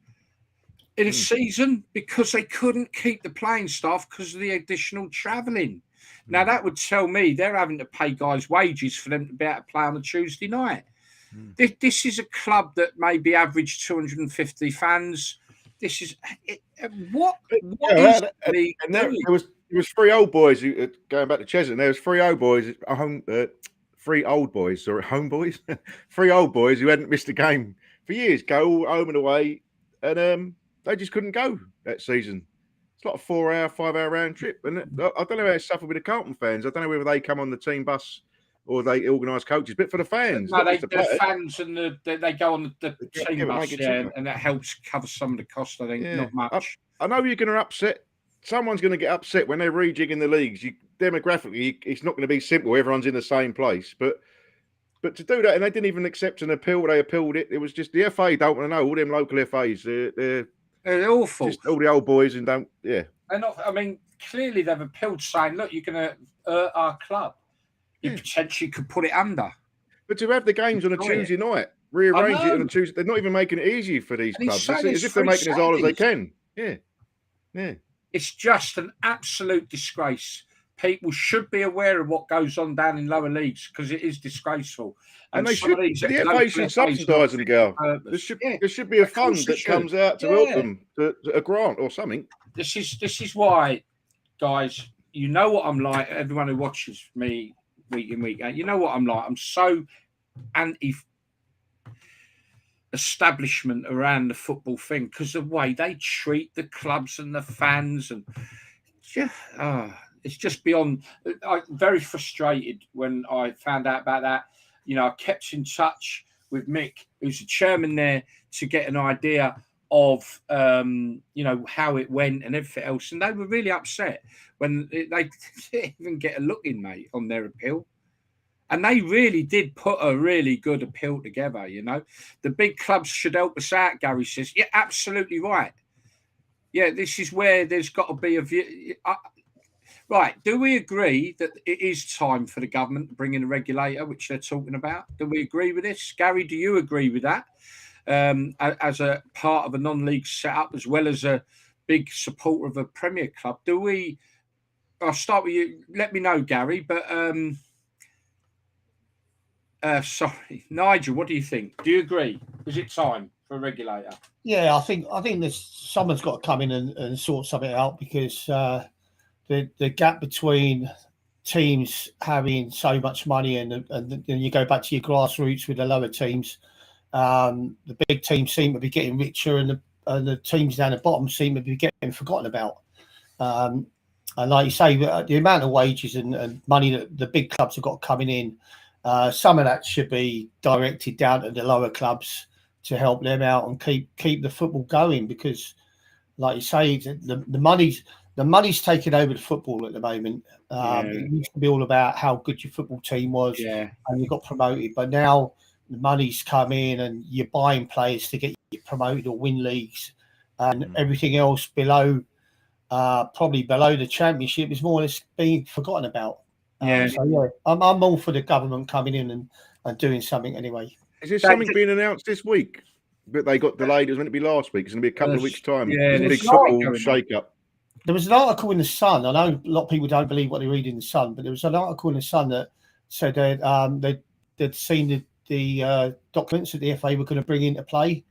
in a season because they couldn't keep the playing staff because of the additional travelling. Now, that would tell me they're having to pay guys wages for them to be able to play on a Tuesday night. This is a club that maybe averaged 250 fans. This is what is the There was 3 old boys who, going back to Chesterton. There was 3 old boys, 3 old boys, or home boys, 3 old boys who hadn't missed a game for years, go home and away, and they just couldn't go that season. It's like a 4-hour, 5-hour round trip, and I don't know how they suffer with the Carlton fans. I don't know whether they come on the team bus or they organise coaches, but for the fans, no, the fans and they go on the team bus, and that helps cover some of the cost. I think not much. I know you're going to upset. Someone's going to get upset when they're rejigging the leagues. Demographically, it's not going to be simple. Everyone's in the same place. But to do that, and they didn't even accept an appeal. They appealed it. It was just the FA don't want to know. All them local FAs, they're awful. Just all the old boys and don't. Yeah. They're not. I mean, clearly they've appealed, saying, "Look, you're going to hurt our club. You potentially could put it under." But to have the games on a Tuesday night, rearrange it on a Tuesday, they're not even making it easy for these clubs. It's as if they're making it as hard as they can. Yeah. It's just an absolute disgrace. People should be aware of what goes on down in lower leagues because it is disgraceful. And they should. The FA should subsidise them, Gal. There should be a fund that comes out to help them, a grant or something. This is why, guys. You know what I'm like. Everyone who watches me week in, week out. You know what I'm like? I'm so anti establishment around the football thing because the way they treat the clubs and the fans, and it's just beyond. I'm very frustrated when I found out about that. You know, I kept in touch with Mick, who's the chairman there, to get an idea of you know, how it went and everything else, and they were really upset when they didn't even get a look in, mate, on their appeal. And they really did put a really good appeal together, you know. The big clubs should help us out, Gary says. Yeah, absolutely right. Yeah, this is where there's got to be a view. Right, do we agree that it is time for the government to bring in a regulator, which they're talking about? Do we agree with this? Gary, do you agree with that? As a part of a non-league setup, as well as a big supporter of a Premier club, do we? I'll start with you. Let me know, Gary. But sorry, Nigel, what do you think? Do you agree? Is it time for a regulator? Yeah, I think someone's got to come in and sort something out, because the gap between teams having so much money and you go back to your grassroots with the lower teams. The big teams seem to be getting richer, and the teams down the bottom seem to be getting forgotten about. And like you say, the amount of wages and money that the big clubs have got coming in, some of that should be directed down to the lower clubs to help them out and keep the football going. Because, like you say, the money's taking over the football at the moment. It used to be all about how good your football team was, and you got promoted. But now the money's come in, and you're buying players to get you promoted or win leagues, and everything else below, probably below the championship, is more or less being forgotten about. So I'm all for the government coming in and doing something anyway. Is there something being announced this week? But they got delayed. It was meant to be last week. It's going to be a couple of weeks' time. Yeah, big football shake-up. There was an article in the Sun. I know a lot of people don't believe what they read in the Sun, but there was an article in the Sun that said that they'd seen the documents that the FA were going to bring into play,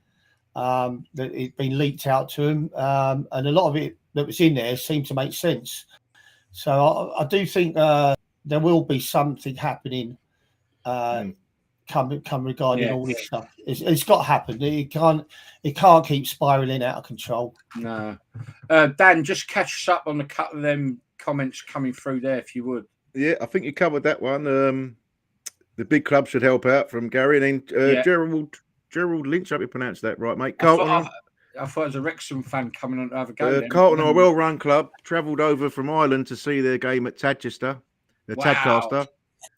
that it'd been leaked out to them, and a lot of it that was in there seemed to make sense. So I do think there will be something happening come regarding all this stuff. It's got to happen. It can't keep spiraling out of control. No. Dan, just catch us up on a couple of them comments coming through there, if you would. Yeah, I think you covered that one. The big club should help out, from Gary. And then Gerald Lynch, I hope you pronounced that right, mate. Carlton. I thought it was a Wrexham fan coming on to have a go. Carlton are a well-run club. Travelled over from Ireland to see their game at Tadcaster, Tadcaster,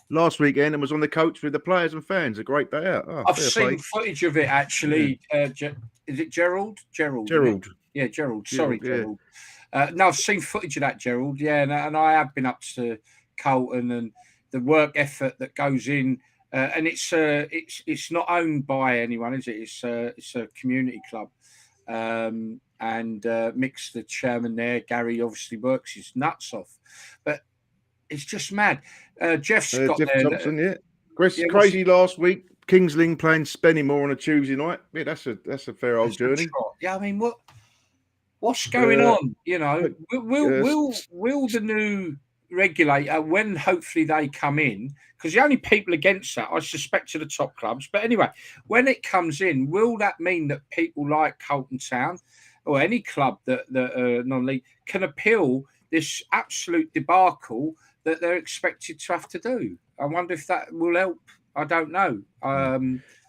last weekend, and was on the coach with the players and fans. A great day out. I've seen footage of it, actually. Is it Gerald? Gerald. Yeah, Gerald. Sorry, Gerald. No, I've seen footage of that, Gerald. Yeah, and I have been up to Carlton, and the work effort that goes in. And it's not owned by anyone, is it? It's a community club. And Mick's the chairman there. Gary obviously works his nuts off, but it's just mad. Jeff Thompson, crazy last week. Kingsling playing Spennymoor on a Tuesday night. Yeah, that's a fair old journey. Yeah, I mean, what's going on? You know, will the new regulator, when hopefully they come in, because the only people against that, I suspect, are the top clubs. But anyway, when it comes in, will that mean that people like Carlton Town or any club that non-league can appeal this absolute debacle that they're expected to have to do? I wonder if that will help. I don't know.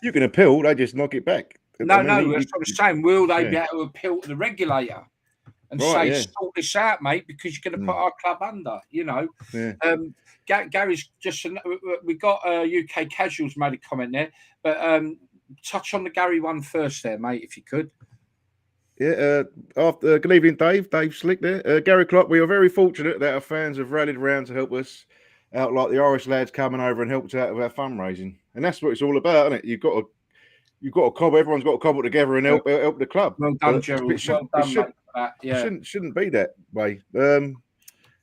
You can appeal, they just knock it back. No, that's what I'm saying. Will they be able to appeal to the regulator and sort this out, mate, because you're going to put our club under, you know? Gary's just... We got UK Casuals made a comment there, but touch on the Gary one first there, mate, if you could. Yeah, after good evening, Dave Slick there. Gary Clarke, we are very fortunate that our fans have rallied around to help us out, like the Irish lads coming over and helped out with our fundraising. And that's what it's all about, isn't it? You've got to cobble, everyone's got to cobble together and help the club. Well done, Gerald. It shouldn't be that way.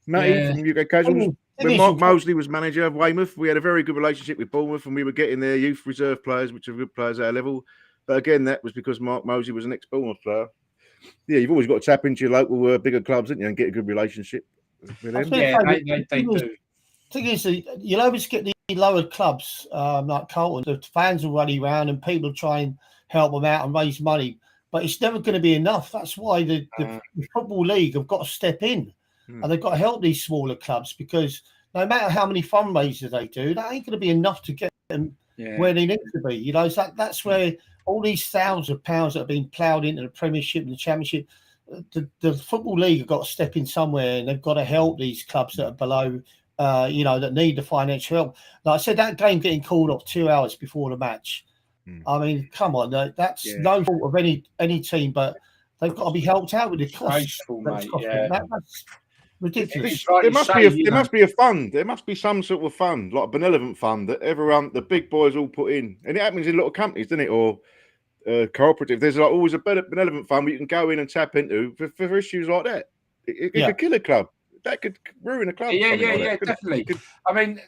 Matty from UK Casuals, when Mark Mosley was manager of Weymouth, we had a very good relationship with Bournemouth, and we were getting their youth reserve players, which are good players at our level. But again, that was because Mark Mosley was an ex-Bournemouth player. Yeah, you've always got to tap into your local bigger clubs, haven't you, and get a good relationship with them. Yeah, they do. thing is, you'll always get the lower clubs like Carlton. The fans will rally around and people try and help them out and raise money, but it's never going to be enough. That's why the Football League have got to step in and they've got to help these smaller clubs, because no matter how many fundraisers they do, that ain't going to be enough to get them where they need to be. You know, so that's where all these thousands of pounds that have been ploughed into the Premiership and the Championship, the Football League have got to step in somewhere, and they've got to help these clubs that are below, that need the financial help. Like I said, that game getting called off 2 hours before the match. I mean, come on, that's no fault of any team, but they've got to be helped out with the costs. That's ridiculous. There must be a fund. There must be some sort of fund, like a benevolent fund that everyone, the big boys, all put in, and it happens in a lot of companies, doesn't it? Or cooperative. There's like always a benevolent fund where you can go in and tap into for issues like that. It could kill a club. That could ruin a club. Definitely. I mean,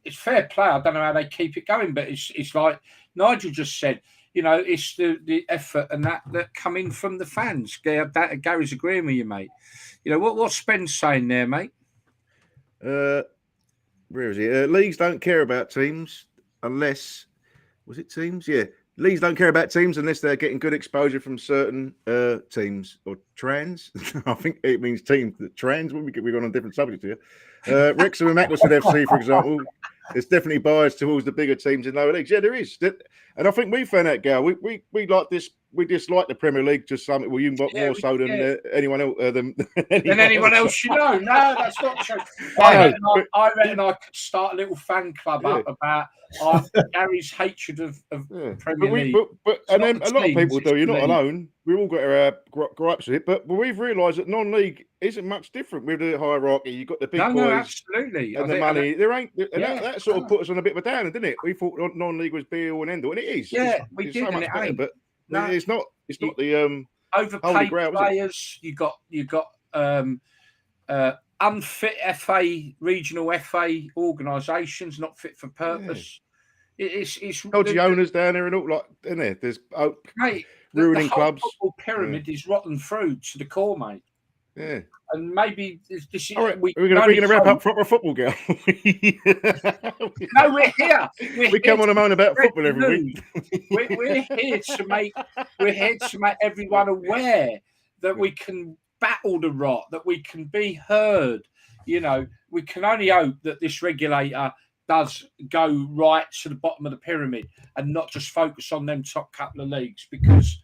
it's fair play. I don't know how they keep it going, but it's like Nigel just said. You know, it's the effort and that come in from the fans. Gary's agreeing with you, mate. You know, what's Ben saying there, mate? Where is he? Leagues don't care about teams unless... Was it teams? Yeah. Leagues don't care about teams unless they're getting good exposure from certain teams or trans. I think it means teams. Trans, we're going on a different subject here. Wrexham and Macclesfield FC, for example, there's definitely bias towards the bigger teams in lower leagues. Yeah, there is. And I think we found out, Gal, we like this. We dislike the Premier League just something. Well, you more so than anyone else. Than anyone else you know. No, that's not true. I reckon I could start a little fan club up about Gary's hatred of Premier League. And then a lot of people do. You're not alone. We've all got our gripes with it, but we've realised that non-league isn't much different with the hierarchy. You've got the big boys, absolutely, and the money. There ain't, and that sort of put us on a bit of a downer, didn't it? We thought non-league was be all and end all, and it is. Yeah, we did, so much better, but it's not. It's not the overpaid players. You got unfit FA, regional FA organisations, not fit for purpose. It's dodgy owners down there and all, like, isn't there? There's ruining the clubs. The football pyramid is rotten through to the core, mate. Yeah, and maybe this is. All right, we're going to wrap up proper football, girl. No, we're here. We come on and moan about football every week. We're here to make everyone aware that we can battle the rot, that we can be heard. You know, we can only hope that this regulator does go right to the bottom of the pyramid and not just focus on them top couple of leagues, because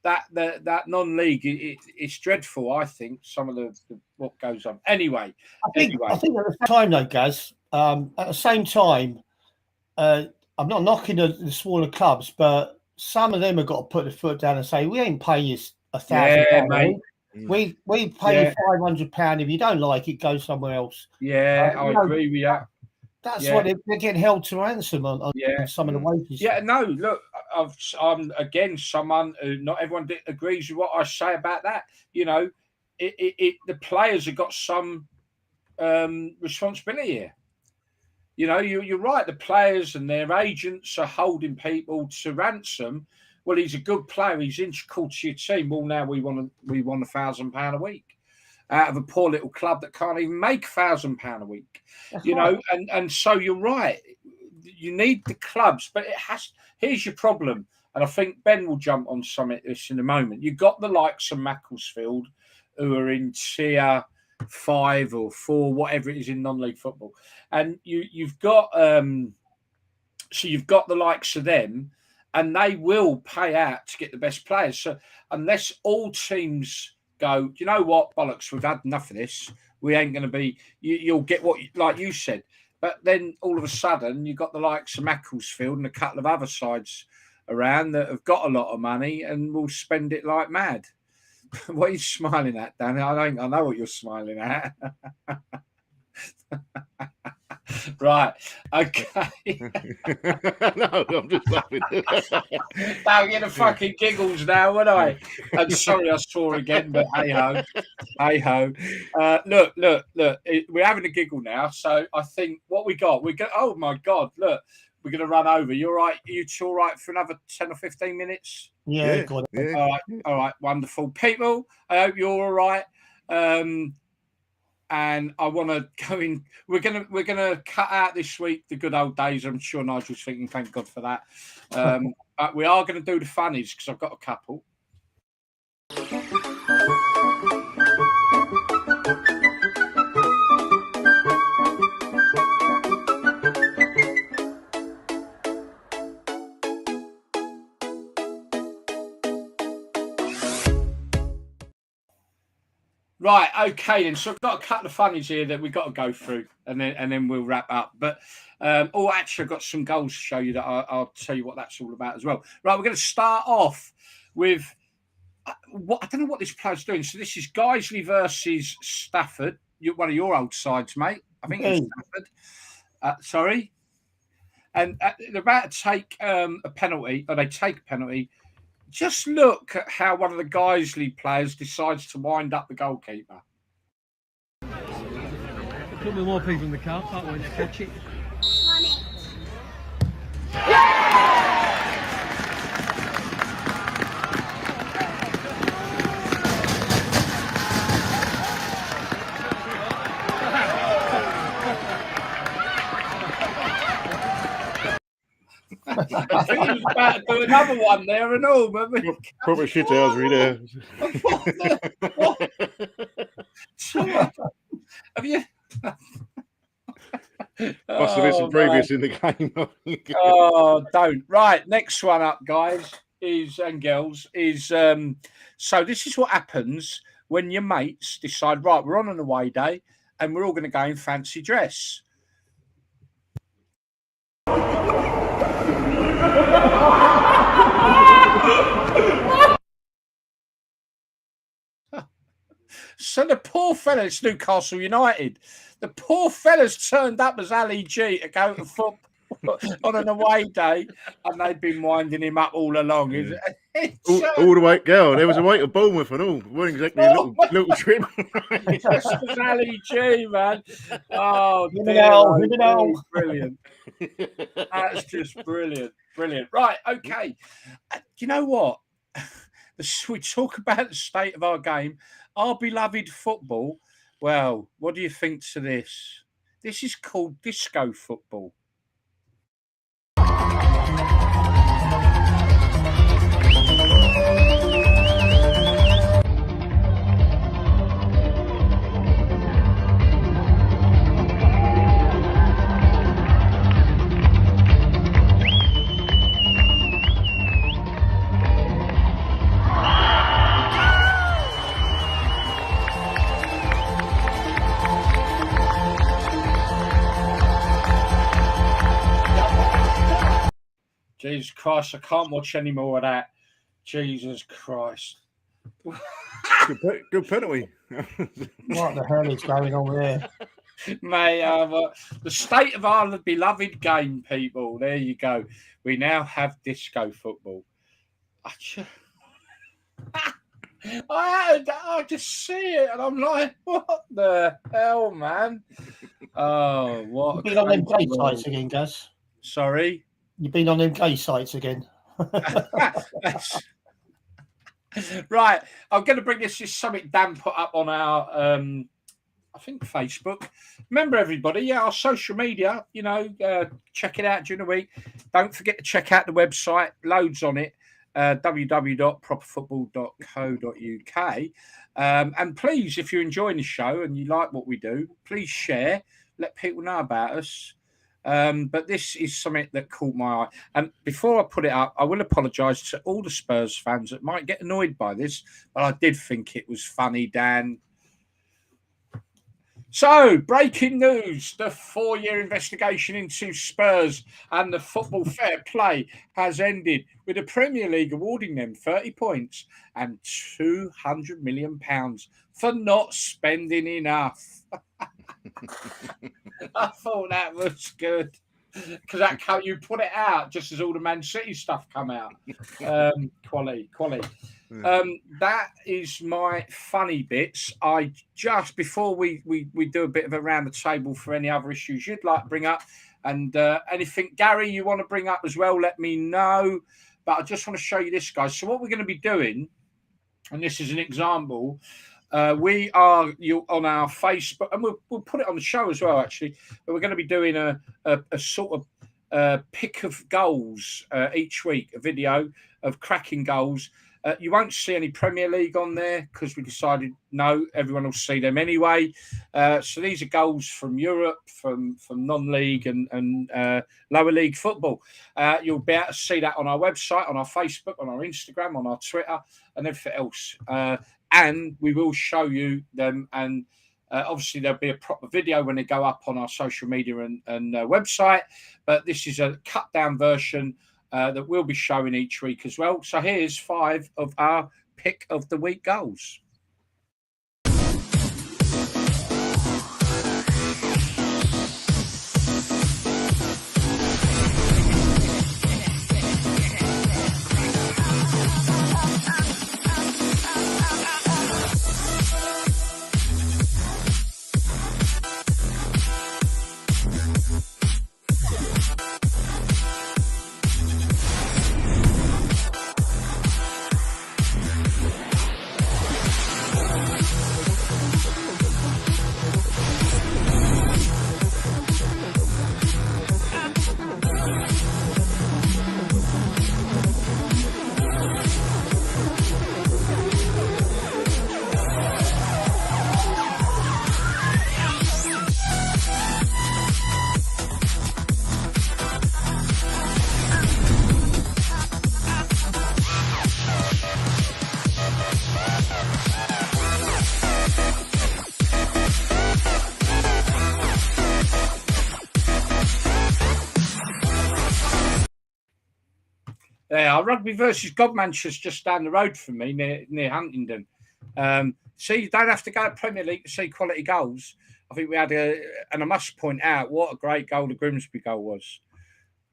that non-league it's dreadful. I think some of the what goes on. Anyway, I think at the same time though, Gaz. At the same time, I'm not knocking the smaller clubs, but some of them have got to put the foot down and say, we ain't paying you £1,000, mate. We pay you £500. If you don't like it, go somewhere else. Yeah, I agree with you. That's what they're getting held to ransom on some of the wages. Yeah, no, look, I'm again someone who not everyone agrees with what I say about that. You know, the players have got some responsibility here. You know, you're right. The players and their agents are holding people to ransom. Well, he's a good player. He's integral to your team. Well, now we want £1,000 a week out of a poor little club that can't even make £1,000 a week. That's right. And so you're right. You need the clubs, but here's your problem. And I think Ben will jump on some of this in a moment. You've got the likes of Macclesfield who are in tier 5 or 4, whatever it is in non-league football. And you've got the likes of them, and they will pay out to get the best players. So unless all teams go, do you know what, bollocks, we've had enough of this. We ain't going to be, you'll get what, like you said. But then all of a sudden, you've got the likes of Macclesfield and a couple of other sides around that have got a lot of money and will spend it like mad. What are you smiling at, Danny? I know what you're smiling at. Right. Okay. No, I'm just laughing. I'll get the fucking giggles now, won't I? I'm sorry I saw again, but hey ho. Look. We're having a giggle now. So I think what we got, oh my God, look, we're going to run over. You all right? You two all right for another 10 or 15 minutes? Yeah. All right, wonderful. People, I hope you're all right. and I want to go in. We're gonna cut out this week the good old days. I'm sure Nigel's thinking, thank God for that. But we are going to do the funnies because I've got a couple. Right, okay then. So I've got a couple of funnies here that we've got to go through, and then we'll wrap up. But actually, I've got some goals to show you that I'll tell you what that's all about as well. Right, we're going to start off with what I don't know what this player's doing. So this is Guiseley versus Stafford. One of your old sides, mate. I think it's Stafford. Sorry, and they're about to take a penalty, or they take a penalty. Just look at how one of the Guiseley players decides to wind up the goalkeeper. A couple more people in the car park went to catch it. I think he was about to do another one there and all. Proper shithousery there. Have you? Must have been some previous in the game. Don't. Right, next one up, guys, and girls, is so this is what happens when your mates decide, right, we're on an away day and we're all going to go in fancy dress. So the poor fella, it's Newcastle United. The poor fella's turned up as Ali G to go to football on an away day, and they've been winding him up all along. Yeah. All the way, girl. There was a way to Bournemouth and all. It wasn't exactly a little trip. Just as Ali G, man. Oh, brilliant. That's just brilliant. Brilliant. Right, okay. You know what? We talk about the state of our game. Our beloved football. Well, what do you think to this? This is called disco football. Jesus Christ, I can't watch any more of that. Jesus Christ. Good penalty. What the hell is going on there? Mate, the state of our beloved game, people. There you go. We now have disco football. I just see it and I'm like, what the hell, man? Oh, what? You've been on them gay sites again, Gaz? Sorry? You've been on them gay sites again. Right. I'm going to bring this is something Dan put up on our, I think, Facebook. Remember, everybody, our social media, check it out during the week. Don't forget to check out the website. Loads on it. www.properfootball.co.uk. And please, if you're enjoying the show and you like what we do, please share. Let people know about us. But this is something that caught my eye. And before I put it up, I will apologise to all the Spurs fans that might get annoyed by this, but I did think it was funny, Dan. So, breaking news. The 4-year investigation into Spurs and the football fair play has ended, with the Premier League awarding them 30 points and £200 million for not spending enough. I thought that was good because that's how you put it out, just as all the Man City stuff come out. Quality. That is my funny bits. I just before we do a bit of a round the table for any other issues you'd like to bring up, and anything, Gary, you want to bring up as well, let me know. But I just want to show you this, guys. So what we're going to be doing, and this is an example. We are on our Facebook, and we'll put it on the show as well, actually. But we're going to be doing a sort of pick of goals each week, a video of cracking goals. You won't see any Premier League on there because we decided no, everyone will see them anyway. So these are goals from Europe, from non-league and lower league football. You'll be able to see that on our website, on our Facebook, on our Instagram, on our Twitter, and everything else. And we will show you them. And obviously, there'll be a proper video when they go up on our social media and website. But this is a cut-down version that we'll be showing each week as well. So here's 5 of our pick of the week goals. Our Rugby versus Godmanchester's just down the road from me near Huntingdon. So you don't have to go to Premier League to see quality goals. I think we had and I must point out what a great goal the Grimsby goal was.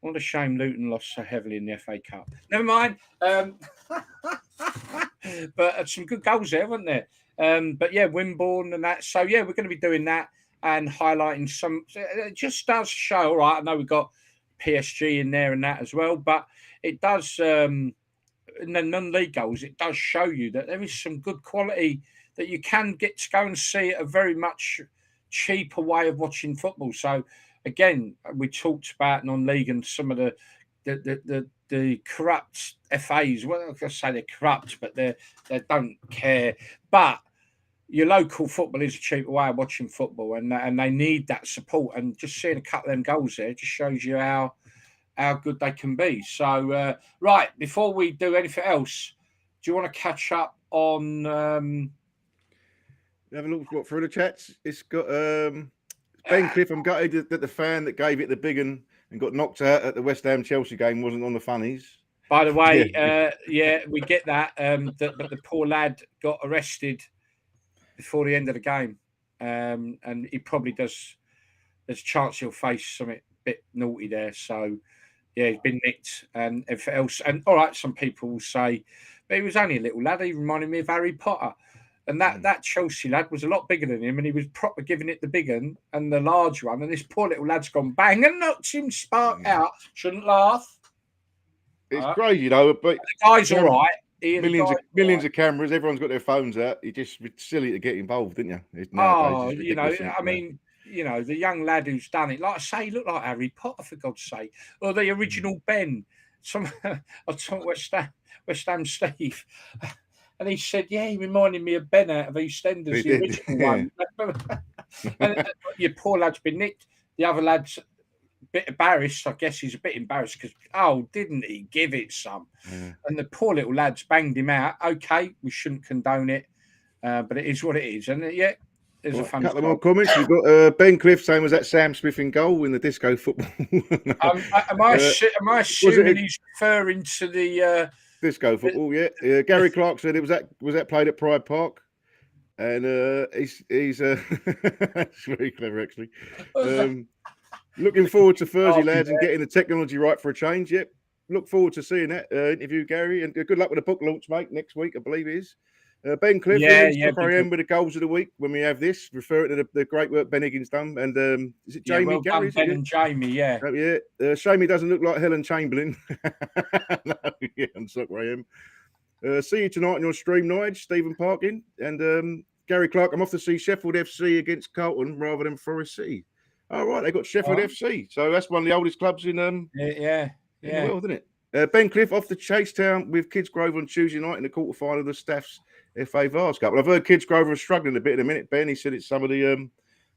What a shame Luton lost so heavily in the FA Cup. Never mind. But some good goals there, weren't there? But yeah, Wimborne and that. So yeah, we're going to be doing that and highlighting some. It just does show. All right, I know we've got PSG in there and that as well, but it does. In the non-league goals, it does show you that there is some good quality that you can get to go and see at a very much cheaper way of watching football. So again, we talked about non-league and some of the corrupt FAs. Well, I say they're corrupt, but they don't care. But your local football is a cheaper way of watching football, and they need that support. And just seeing a couple of them goals there just shows you how good they can be. So, right, before we do anything else, do you want to catch up on... Have a look through the chats. It's got Ben Cliff. I'm gutted that the fan that gave it the big and got knocked out at the West Ham Chelsea game wasn't on the funnies. By the way, yeah, we get that. But the poor lad got arrested before the end of the game. And he probably does... There's a chance he'll face something a bit naughty there. So... Yeah, he's been nicked and everything else. And all right, some people will say, but he was only a little lad. He reminded me of Harry Potter. And that Chelsea lad was a lot bigger than him, and he was proper giving it the big one and the large one. And this poor little lad's gone bang and knocked him spark out. Shouldn't laugh. It's crazy, though. But the guy's all right. Millions of cameras. Everyone's got their phones out. It's just silly to get involved, didn't you? I mean, you know, the young lad who's done it, like I say, he looked like Harry Potter, for God's sake, or the original Ben. I talked West Ham Steve, and he said, "Yeah, he reminded me of Ben out of EastEnders, the original one." And your poor lad's been nicked. The other lad's a bit embarrassed. I guess he's a bit embarrassed because, didn't he give it some? Yeah. And the poor little lad's banged him out. Okay, we shouldn't condone it, but it is what it is, and yeah. There's a couple of more comments. We've got Ben Cliff saying, was that Sam Smith in goal in the disco football? Am I assuming he's referring to the disco football? Yeah. Gary Clarke said it was that played at Pride Park, and he's that's very clever actually. Looking forward to Thursday, lads, and getting the technology right for a change. Yep. Look forward to seeing that interview, Gary, and good luck with the book launch, mate. Next week, I believe it is. Ben Cliff, with the goals of the week when we have this, refer it to the great work Ben Higgins done. And is it Jamie Gary? Ben and Jamie, yeah. Shame he doesn't look like Helen Chamberlain. No, yeah, I'm sorry, I am. See you tonight on your stream, Nigel, Stephen Parkin. And Gary Clarke, I'm off to see Sheffield FC against Carlton rather than Forest City. Oh, right, they got Sheffield FC. So that's one of the oldest clubs in in the world, isn't it? Ben Cliff off to Chasetown with Kidsgrove on Tuesday night in the quarterfinal of the Staffs FA Vars Cup. And I've heard Kidsgrove are struggling a bit in a minute, Ben. He said it's some of the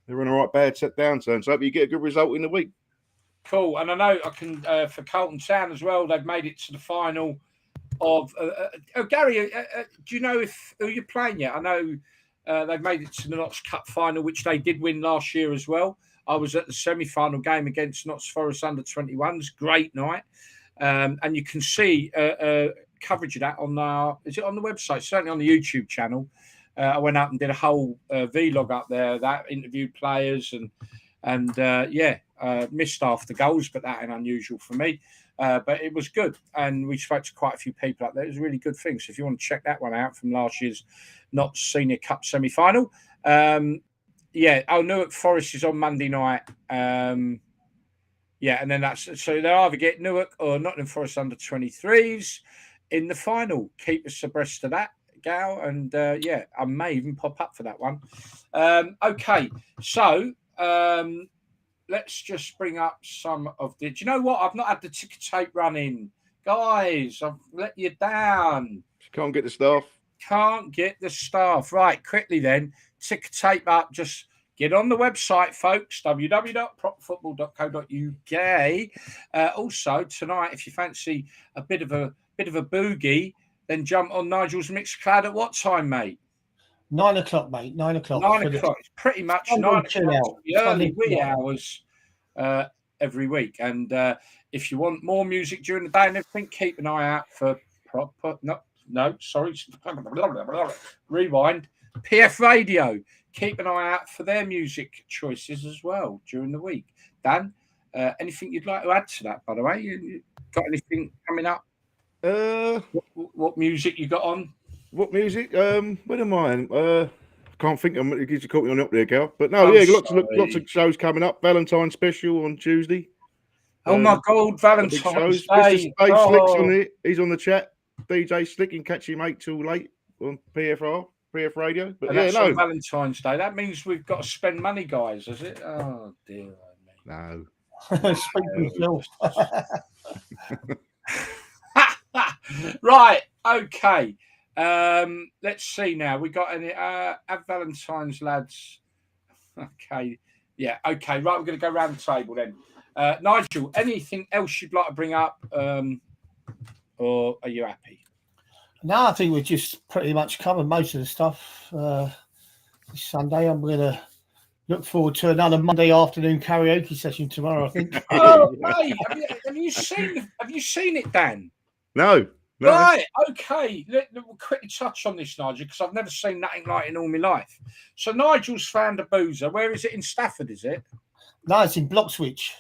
they're in a right bad set downturn. So I hope you get a good result in the week. Cool. And I know I can for Carlton Town as well. They've made it to the final of. Gary, do you know who you're playing yet? I know they've made it to the Notts Cup final, which they did win last year as well. I was at the semi-final game against Notts Forest under 21s. Great night. And you can see coverage of that on is it on the website? Certainly on the YouTube channel. I went out and did a whole vlog up there that interviewed players and missed half the goals, but that ain't unusual for me. But it was good, and we spoke to quite a few people up there. It was a really good thing. So if you want to check that one out from last year's Notts Senior Cup semi-final, Newark Forest is on Monday night. And then that's so they'll either get Newark or Nottingham Forest under 23s in the final. Keep us abreast of that, Gal, and I may even pop up for that one. Okay, so let's just bring up some of the. Do you know what? I've not had the ticker tape running, guys. I've let you down. Can't get the staff. Can't get the staff. Right, quickly then. Ticker tape up. Just get on the website, folks. www.propfootball.co.uk. Also tonight, if you fancy a bit of a boogie, then jump on Nigel's Mixcloud at what time, mate? 9 o'clock, mate. 9 o'clock. 9 o'clock. It's pretty much 9 o'clock. The early wee hours every week. And if you want more music during the day and everything, keep an eye out for rewind. PF Radio. Keep an eye out for their music choices as well during the week. Dan, anything you'd like to add to that, by the way? You got anything coming up? What music you got on? What music? What am I? Can't think. You caught me on up there, Gal. But no, lots of shows coming up. Valentine's special on Tuesday. Oh my God, Valentine's Day! Mr. Dave Slick's on it. He's on the chat. DJ Slick, and catch him 8 till late on PF Radio. But that's on Valentine's Day. That means we've got to spend money, guys. Is it? Oh dear. No. Speak for yourself. Right. Okay. Let's see now. We got any have Valentine's, lads. Okay. Yeah, okay. Right, we're gonna go round the table then. Nigel, anything else you'd like to bring up? Or are you happy? No, I think we've just pretty much covered most of the stuff. This Sunday, I'm gonna look forward to another Monday afternoon karaoke session tomorrow, I think. Oh, mate, have you seen it, Dan? No. Right, okay. We'll quickly touch on this, Nigel, because I've never seen nothing like it in all my life. So Nigel's found a boozer. Where is it? In Stafford, is it? No, it's in Bloxwich.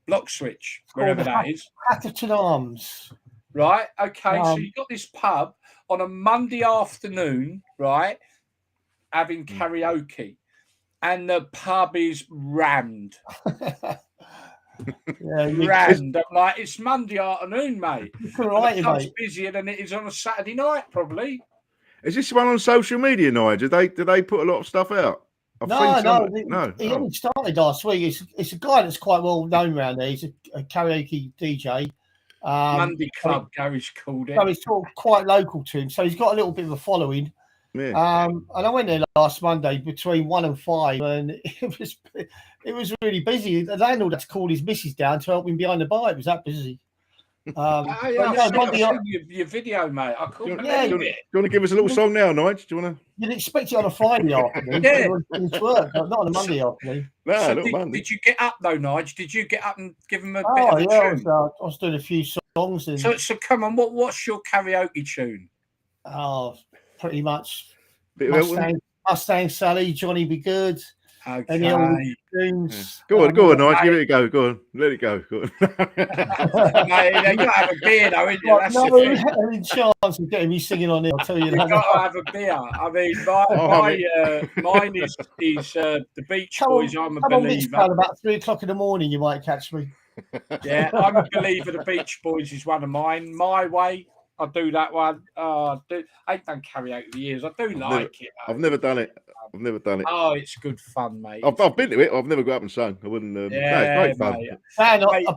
Bloxwich, wherever that is. Atherton Arms. Right, okay. So you've got this pub on a Monday afternoon, right, having karaoke. And the pub is rammed. Rammed. I'm like, it's Monday afternoon, mate. Right, the pub's busier than it is on a Saturday night, probably. Is this one on social media, Nigel? Do they put a lot of stuff out? No. He only started last week. It's a guy that's quite well known around there. He's a karaoke DJ. Monday Club, Gary's called it. So he's sort of quite local to him. So he's got a little bit of a following. Yeah. And I went there last Monday between 1 and 5, and it was really busy. The landlord had to call his missus down to help him behind the bar. It was that busy. Your video, mate. I couldn't believe it. Do you want to give us a little song now, Nigel? Do you want to? You'd expect it on a Friday afternoon. Work, but not on a Monday afternoon. Did you get up though, Nigel? Did you get up and give him a bit of a tune? I was doing a few songs. And... So come on, what's your karaoke tune? Oh, pretty much Mustang Sally, Johnny Be Good. Okay. Any old tunes. Go on, Nigel. Give it a go. Go on. Let it go. Go on. Mate, you got to have a beer, though, ain't you? That's any chance of getting me singing on it, I'll tell you that. You've got to have a beer. I mean, mine is the Beach Boys. I'm a believer. About 3 o'clock in the morning, you might catch me. Yeah, I'm a believer. The Beach Boys is one of mine. My Way. I do that one. I ain't done karaoke for years. I do like it. I've never done it. Oh, it's good fun, mate. I've been to it. I've never got up and sung. I wouldn't. No, it's great fun. Mate. Dan, Mate,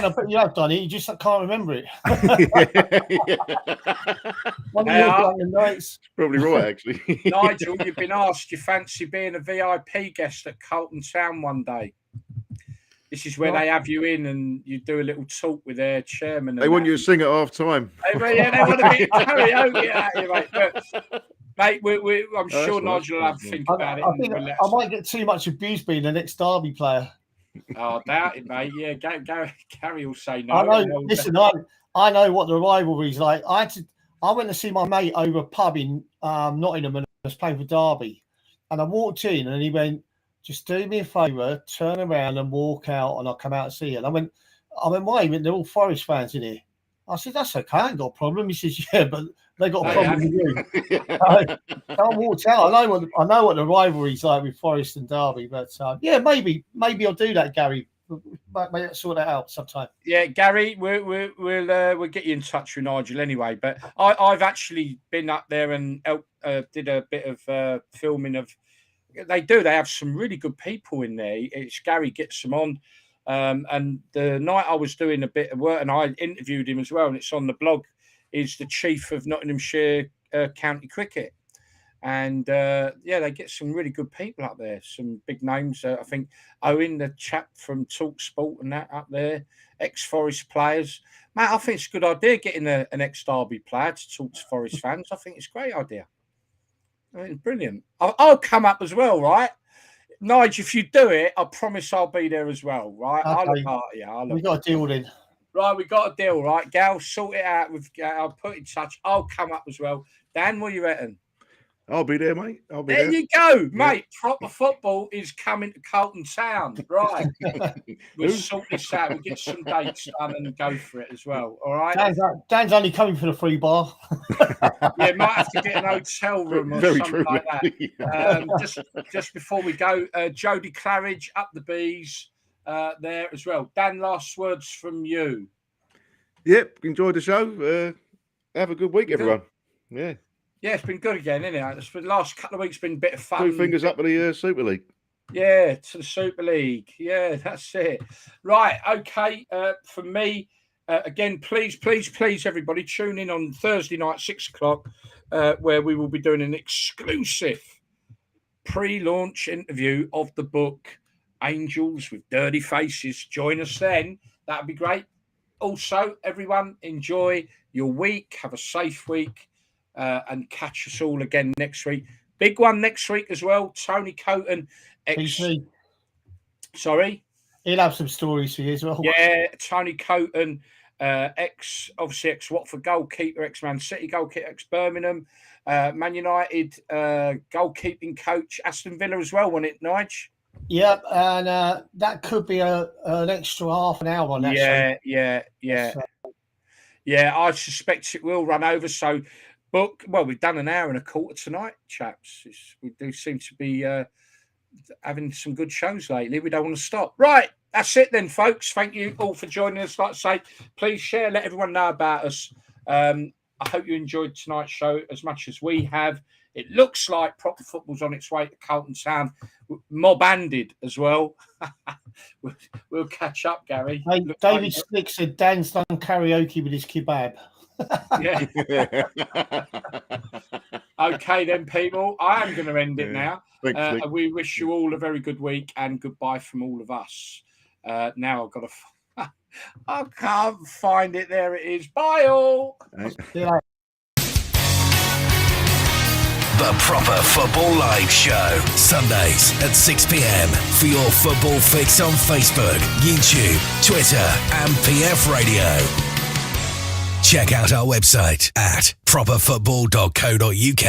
I bet you have done it. You just can't remember it. One of your drunken nights. Probably right, actually. Nigel, you've been asked, you fancy being a VIP guest at Carlton Town one day? This is where they have you in and you do a little talk with their chairman. They want you to sing at half time. Yeah, they want to be karaoke at you, mate. But, mate, I'm sure Nigel will have to think about it. I think I might get too much abuse being the next Derby player. Oh, I doubt it, mate. Yeah, Gary will say no. I know. Listen, I know what the rivalry's like. I went to see my mate over a pub in Nottingham and I was playing for Derby. And I walked in and he went, just do me a favour, turn around and walk out and I'll come out and see you. And I went, why? He went, they're all Forest fans in here. I said, that's okay, I ain't got a problem. He says, yeah, but they got a problem with you. I walked out. I know what the rivalry's like with Forest and Derby, but yeah, maybe I'll do that, Gary. Maybe sort that out sometime. Yeah, Gary, we'll get you in touch with Nigel anyway. But I've actually been up there and did a bit of filming of. They have some really good people in there. It's Gary gets them on. And the night I was doing a bit of work and I interviewed him as well, and it's on the blog, is the chief of Nottinghamshire County Cricket. And they get some really good people up there, some big names. I think Owen, the chap from Talk Sport and that up there, ex-Forest players. Mate, I think it's a good idea getting an ex-Derby player to talk to Forest fans. I think it's a great idea. I mean, brilliant. I'll come up as well, right? Nigel, if you do it, I promise I'll be there as well, right? Okay. I'll look after you. We got a deal then. Right, we got a deal, right? Gal, sort it out. I'll put in touch. I'll come up as well. Dan, what do you reckon? I'll be there, mate. There you go, mate. Proper football is coming to Carlton Town. Right. We'll sort this out. We'll get some dates done and go for it as well. All right. Dan's only coming for the free bar. Yeah, might have to get an hotel room or something like that. Just before we go, Jody Claridge up the bees there as well. Dan, last words from you. Yep, enjoyed the show. Have a good week, everyone. Yeah. Yeah, it's been good again, isn't it? The last couple of weeks been a bit of fun. 2 fingers up to the Super League. Yeah, to the Super League. Yeah, that's it. Right, okay. For me, again, please, everybody, tune in on Thursday night, 6:00, where we will be doing an exclusive pre-launch interview of the book Angels with Dirty Faces. Join us then. That'd be great. Also, everyone, enjoy your week. Have a safe week. And catch us all again next week. Big one next week as well. Tony Coton. Sorry? He'll have some stories for you as well. Yeah, Tony Coton, ex-Watford goalkeeper, ex-Man City goalkeeper, ex-Birmingham, Man United goalkeeping coach, Aston Villa as well, wasn't it, Nigel? Yeah, and that could be an extra half an hour on that show. Yeah. Yeah, I suspect it will run over, so... we've done an hour and a quarter tonight, chaps. We do seem to be having some good shows lately. We don't want to stop. Right, that's it then, folks. Thank you all for joining us. Like I say, please share, let everyone know about us. I hope you enjoyed tonight's show as much as we have. It looks like proper football's on its way to Carlton Town. Mob-handed as well. We'll catch up, Gary. Hey, David Slick said Dan's done karaoke with his kebab. Yeah. Okay then, people. I am going to end it now. We wish you all a very good week and goodbye from all of us. Now I've got to... I can't find it. There it is. Bye all. Yeah. The Proper Football Live Show, Sundays at 6 p.m. for your football fix on Facebook, YouTube, Twitter and PF Radio. Check out our website at properfootball.co.uk.